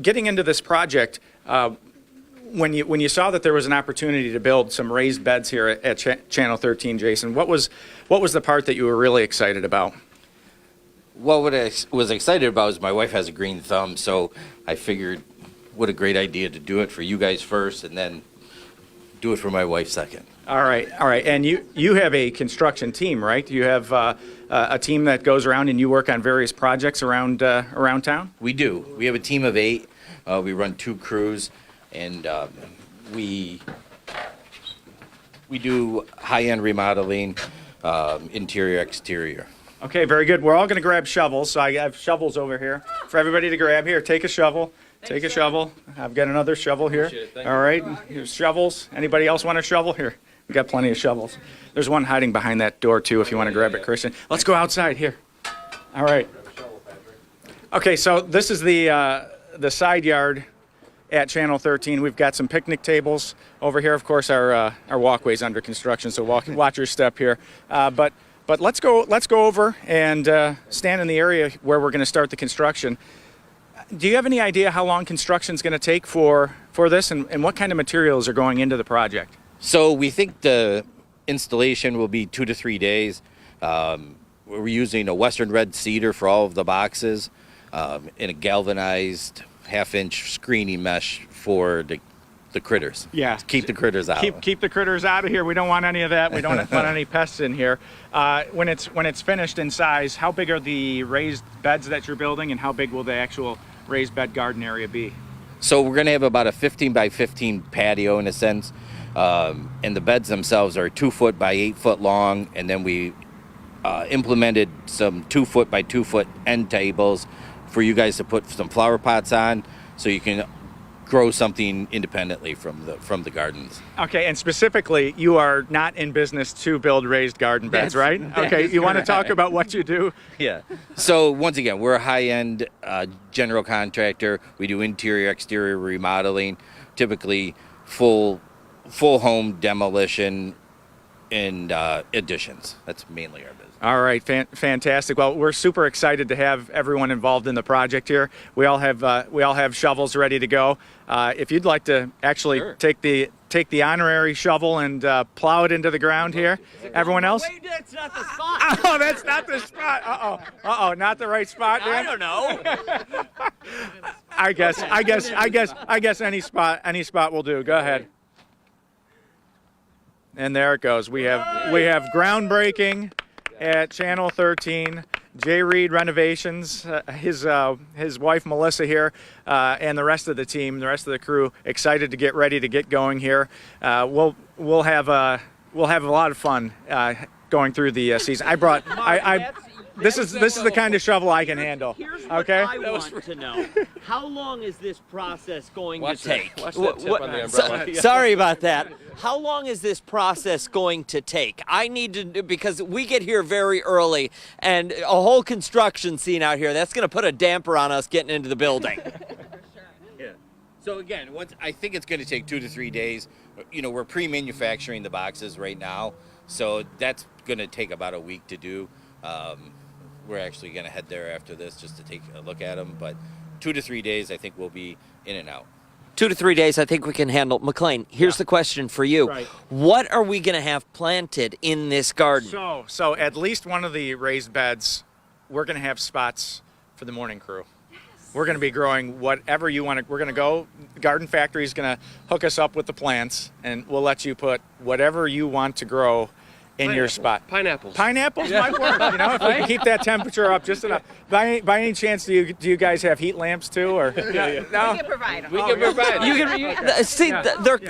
getting into this project. When you saw that there was an opportunity to build some raised beds here at Channel 13, Jason, what was the part that you were really excited about? Well, what I was excited about is my wife has a green thumb, so I figured what a great idea to do it for you guys first and then do it for my wife second. All right. And you have a construction team, right? You have a team that goes around and you work on various projects around town? We do. We have a team of 8. We run 2 crews. And we do high-end remodeling, interior, exterior. Okay, very good. We're all going to grab shovels. So I have shovels over here for everybody to grab. Here, take a shovel. Take a shovel. I've got another shovel here. All right, here's shovels. Anybody else want a shovel? Here, we got plenty of shovels. There's one hiding behind that door too if you want to grab it, Christian. Let's go outside here. All right. Okay, so this is the side yard at Channel 13. We've got some picnic tables over here. Of course, our walkway's under construction, so watch your step here. But But let's go over and stand in the area where we're going to start the construction. Do you have any idea how long construction is going to take for this, and what kind of materials are going into the project? So we think the installation will be 2 to 3 days. We're using a Western red cedar for all of the boxes, and a galvanized 1/2-inch screening mesh for the critters. Yeah. Keep the critters out. Keep the critters out of here. We don't want any of that. We don't want any pests in here. When it's finished in size, how big are the raised beds that you're building, and how big will the actual raised bed garden area be? So we're going to have about a 15 by 15 patio in a sense, and the beds themselves are 2 foot by 8 foot long, and then we implemented some 2 foot by 2 foot end tables for you guys to put some flower pots on, so you can grow something independently from the gardens. Okay, and specifically, you are not in business to build raised garden beds, right? Okay, you want to talk about what you do? Yeah. So once again, we're a high-end general contractor. We do interior, exterior remodeling, typically full home demolition and additions. That's mainly our business. All right, fantastic. Well, we're super excited to have everyone involved in the project here. We all have shovels ready to go. If you'd like to actually take the honorary shovel and plow it into the ground here, everyone else. Wait, that's not the spot. Oh, that's not the spot. Uh-oh, not the right spot, Dan? I don't know. I guess any spot will do. Go ahead. And there it goes. We have groundbreaking at Channel 13. Jay Reed Renovations, his wife Melissa here, and the rest of the team, the rest of the crew, excited to get ready to get going here. We'll have a lot of fun going through the season. This is the kind of shovel I can handle. Here's what I want to know. How long is this process going to take? Watch that tip on the umbrella. Sorry about that. How long is this process going to take? I need to, because we get here very early, and a whole construction scene out here, that's going to put a damper on us getting into the building. Yeah. So again, I think it's going to take 2 to 3 days. You know, we're pre-manufacturing the boxes right now, so that's going to take about a week to do. We're actually going to head there after this just to take a look at them, but 2 to 3 days, I think we'll be in and out. 2 to 3 days, I think we can handle. McLean, here's the question for you. Right. What are we going to have planted in this garden? So at least one of the raised beds, we're going to have spots for the morning crew. We're going to be growing whatever you want to. We're going to go. Garden Factory is going to hook us up with the plants, and we'll let you put whatever you want to grow in your spot. Pineapples. Pineapples might work. You know, if we can keep that temperature up just enough. By any chance, do you guys have heat lamps too, or? No? We can provide them. We can provide.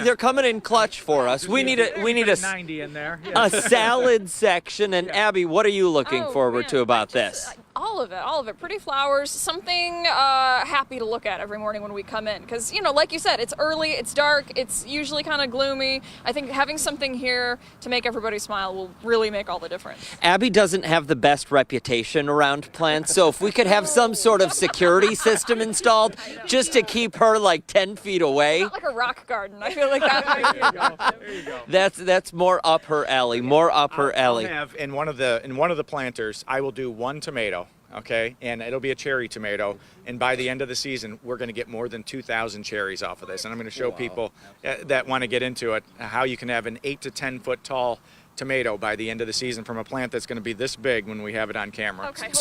They're coming in clutch for us. We need a 90 in there. a salad section. And Abby, what are you looking forward to about this? All of it. Pretty flowers, something happy to look at every morning when we come in. Because, like you said, it's early, it's dark, it's usually kind of gloomy. I think having something here to make everybody smile will really make all the difference. Abby doesn't have the best reputation around plants, so if we could have some sort of security system installed just to keep her like 10 feet away. Not like a rock garden. I feel like that. There you go. That's more up her alley. I'll have in one of the planters, I will do one tomato. Okay, and it'll be a cherry tomato, and by the end of the season, we're going to get more than 2,000 cherries off of this. And I'm going to show people that want to get into it how you can have an 8 to 10 foot tall tomato by the end of the season from a plant that's going to be this big when we have it on camera. Okay,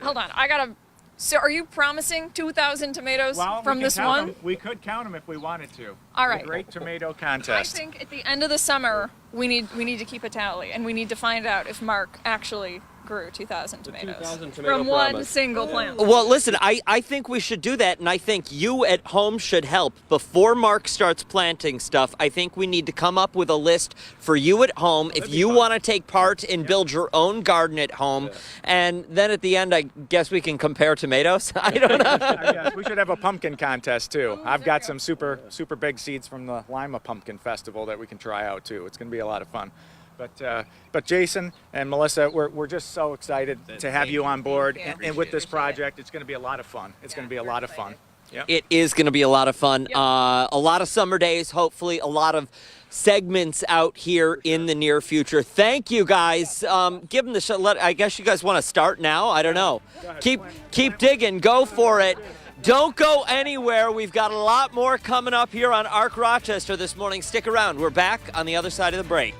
hold on. So are you promising 2,000 tomatoes from this one? We could count them if we wanted to. All right. The Great Tomato Contest. I think at the end of the summer, we need to keep a tally, and we need to find out if Mark actually grew 2,000 tomatoes from one single plant. Well, listen, I think we should do that, and I think you at home should help. Before Mark starts planting stuff, I think we need to come up with a list for you at home if you want to take part and build your own garden at home. And then at the end, I guess we can compare tomatoes. I don't know. I guess we should have a pumpkin contest too. I've got some super big seeds from the Lima Pumpkin Festival that we can try out too. It's going to be a lot of fun. But Jason and Melissa, we're just so excited to have you on board and with this project. It's going to be a lot of fun. It's going to be a lot of fun. Yep. It is going to be a lot of fun. A lot of summer days, hopefully, a lot of segments out here in the near future. Thank you, guys. Give them the shot. I guess you guys want to start now. I don't know. Keep digging. Go for it. Don't go anywhere. We've got a lot more coming up here on Arc Rochester this morning. Stick around. We're back on the other side of the break.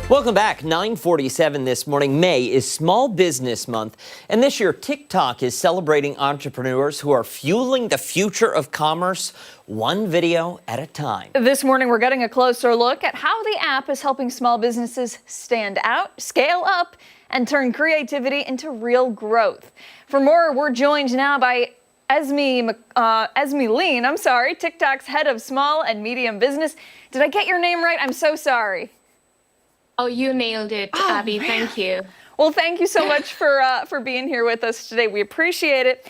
Welcome back. 9:47 this morning. May is Small Business Month, and this year TikTok is celebrating entrepreneurs who are fueling the future of commerce one video at a time. This morning, we're getting a closer look at how the app is helping small businesses stand out, scale up, and turn creativity into real growth. For more, we're joined now by Esme Lean, TikTok's head of small and medium business. Did I get your name right? I'm so sorry. Oh, you nailed it, Abby. Man. Thank you. Well, thank you so much for being here with us today. We appreciate it.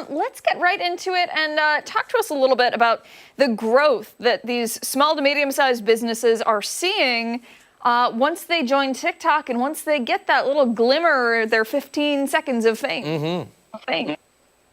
Let's get right into it and talk to us a little bit about the growth that these small to medium-sized businesses are seeing once they join TikTok and once they get that little glimmer, their 15 seconds of fame.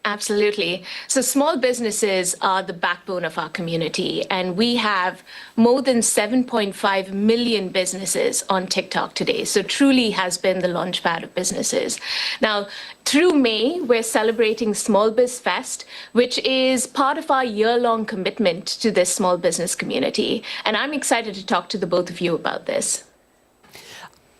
Absolutely. So small businesses are the backbone of our community, and we have more than 7.5 million businesses on TikTok today. So truly has been the launchpad of businesses. Now, through May, we're celebrating Small Biz Fest, which is part of our year-long commitment to this small business community. And I'm excited to talk to the both of you about this.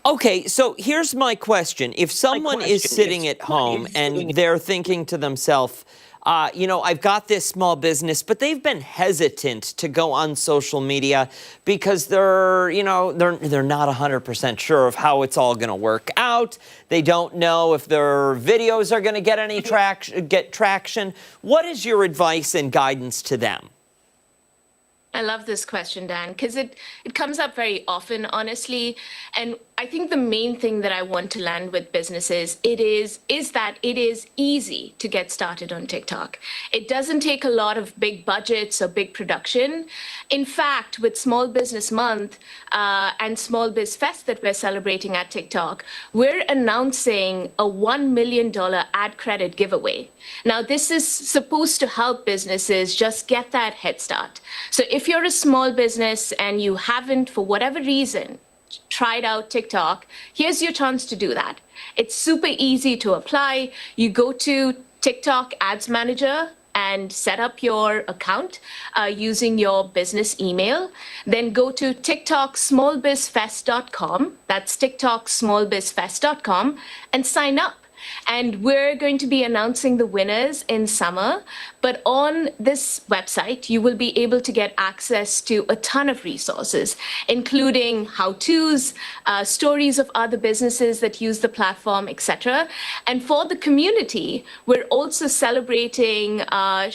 Okay, so here's my question. If someone is sitting at home and they're thinking to themselves, I've got this small business, but they've been hesitant to go on social media because they're not 100% sure of how it's all going to work out. They don't know if their videos are going to get any traction. What is your advice and guidance to them? I love this question, Dan, because it comes up very often, honestly. And I think the main thing that I want to land with businesses is that it is easy to get started on TikTok. It doesn't take a lot of big budgets or big production. In fact, with Small Business Month and Small Biz Fest that we're celebrating at TikTok, we're announcing a $1 million ad credit giveaway. Now, this is supposed to help businesses just get that head start. So if you're a small business and you haven't, for whatever reason, tried out TikTok, here's your chance to do that. It's super easy to apply. You go to TikTok Ads Manager and set up your account using your business email. Then go to TikToksmallbizfest.com. That's TikToksmallbizfest.com and sign up. And we're going to be announcing the winners in summer. But on this website, you will be able to get access to a ton of resources, including how-tos, stories of other businesses that use the platform, etc. And for the community, we're also celebrating a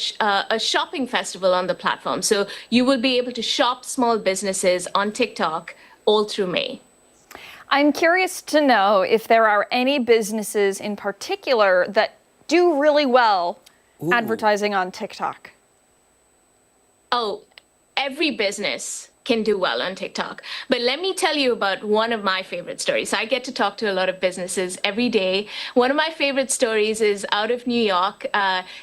shopping festival on the platform. So you will be able to shop small businesses on TikTok all through May. I'm curious to know if there are any businesses in particular that do really well advertising on TikTok. Oh, every business can do well on TikTok. But let me tell you about one of my favorite stories. I get to talk to a lot of businesses every day. One of my favorite stories is out of New York,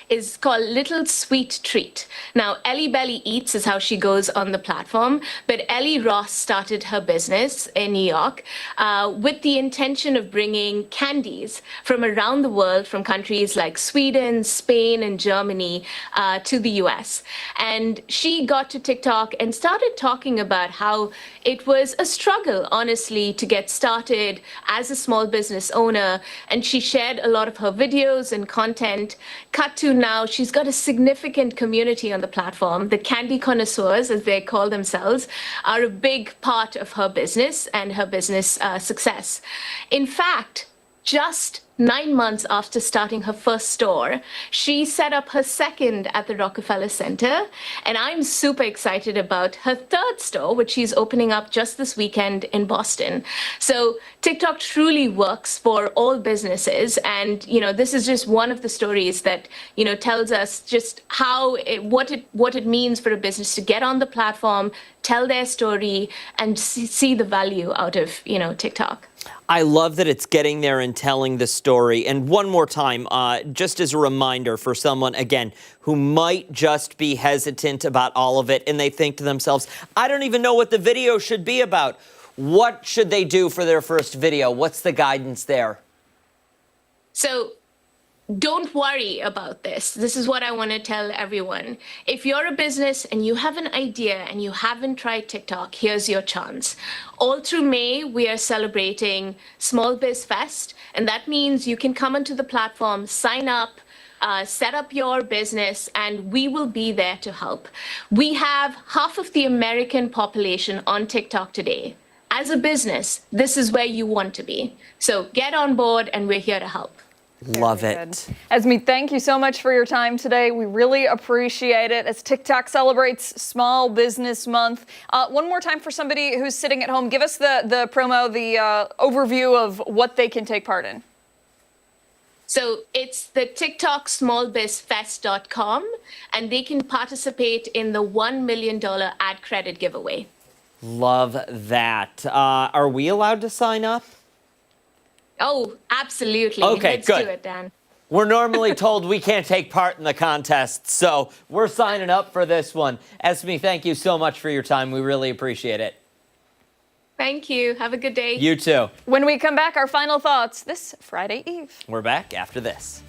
is called Little Sweet Treat. Now, Ellie Belly Eats is how she goes on the platform, but Ellie Ross started her business in New York with the intention of bringing candies from around the world, from countries like Sweden, Spain, and Germany to the US. And she got to TikTok and started talking about how it was a struggle, honestly, to get started as a small business owner. And she shared a lot of her videos and content. Cut to now, she's got a significant community on the platform. The candy connoisseurs, as they call themselves, are a big part of her business and her business success. In fact, just 9 months after starting her first store, she set up her second at the Rockefeller Center. And I'm super excited about her third store, which she's opening up just this weekend in Boston. So TikTok truly works for all businesses. And, this is just one of the stories that, tells us just what it means for a business to get on the platform, tell their story, and see the value out of, TikTok. I love that it's getting there and telling the story. And one more time, just as a reminder for someone, again, who might just be hesitant about all of it and they think to themselves, I don't even know what the video should be about. What should they do for their first video? What's the guidance there? So don't worry about this. This is what I want to tell everyone. If you're a business and you have an idea and you haven't tried TikTok, here's your chance. All through May, we are celebrating Small Biz Fest, and that means you can come onto the platform, sign up, set up your business, and we will be there to help. We have half of the American population on TikTok today. As a business, this is where you want to be. So get on board, and we're here to help. Love it. Esme, thank you so much for your time today. We really appreciate it as TikTok celebrates Small Business Month. One more time for somebody who's sitting at home, give us the promo, the overview of what they can take part in. So it's the TikToksmallbizfest.com, and they can participate in the $1 million ad credit giveaway. Love that. Are we allowed to sign up? Oh, absolutely. Okay, Let's good. do it, Dan. We're normally told we can't take part in the contest, so we're signing up for this one. Esme, thank you so much for your time. We really appreciate it. Thank you. Have a good day. You too. When we come back, our final thoughts this Friday Eve. We're back after this.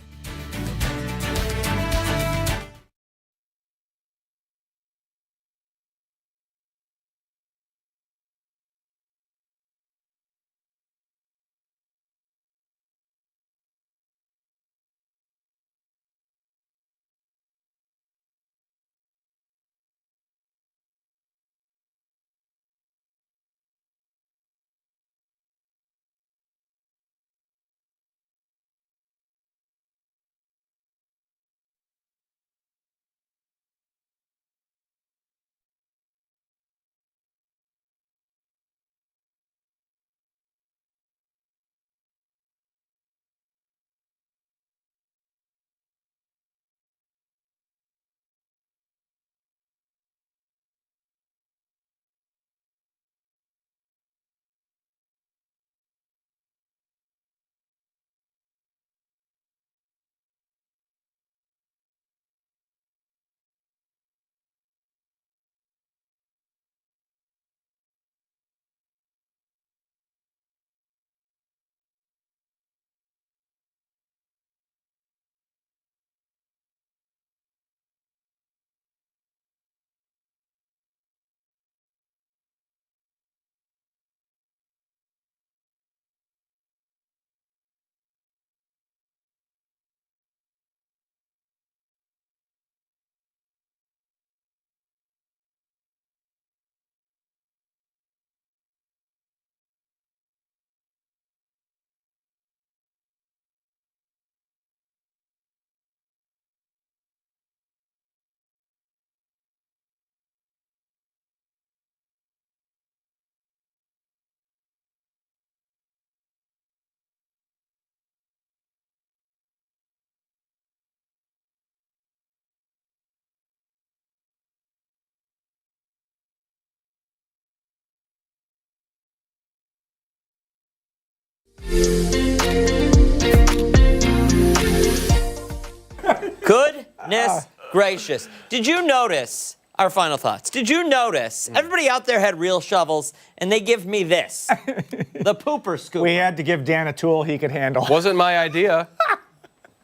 Goodness gracious. Did you notice, our final thoughts, did you notice everybody out there had real shovels and they give me this, the pooper scoop. We had to give Dan a tool he could handle. Wasn't my idea.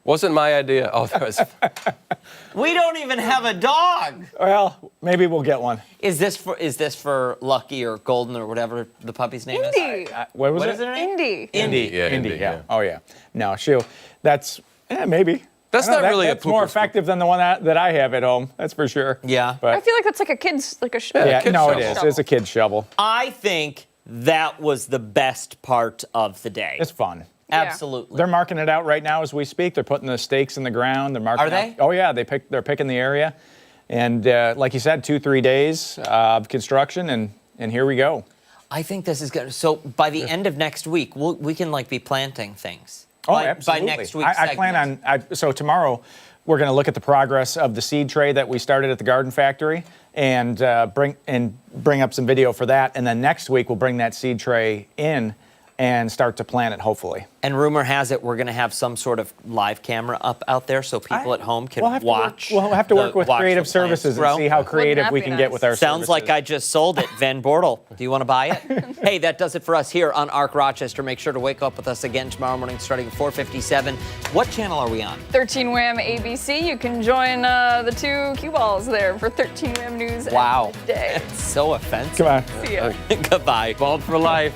Wasn't my idea. Oh, that was. We don't even have a dog. Well, maybe we'll get one. Is this for Lucky or Golden or whatever the puppy's name is? Indy. What was What it? is her name? Indy. Indy. Yeah, Indy, yeah. Oh, yeah. No, that's, maybe. That's I know, not really a That's more pooper effective than the one that I have at home. That's for sure. Yeah. I But feel like that's like a kid's, like a yeah, kid no, shovel. it is. It's a kid's shovel. I think that was the best part of the day. It's fun. Absolutely. They're marking it out right now as we speak. They're putting the stakes in the ground. They're marking. Are they? Out. Oh yeah, they're picking the area, and like you said, 2-3 days of construction, and here we go. I think this is good. So by the end of next week, we can like be planting things. Oh, by, absolutely. By next week's I plan on. So tomorrow, we're going to look at the progress of the seed tray that we started at the garden factory, and bring up some video for that. And then next week, we'll bring that seed tray in and start to plant it, hopefully. And rumor has it we're going to have some sort of live camera up out there so people at home can watch. We'll have to work with Creative Services and see how creative we can get with our Sounds services. like I just sold it. Van Bortle, do you want to buy it? Hey, that does it for us here on ARC Rochester. Make sure to wake up with us again tomorrow morning starting at 4:57. What channel are we on? 13 Wham ABC. You can join the two cue balls there for 13 Wham News Wow. every day. That's so offensive. Come on. See ya. Goodbye. Bald for life.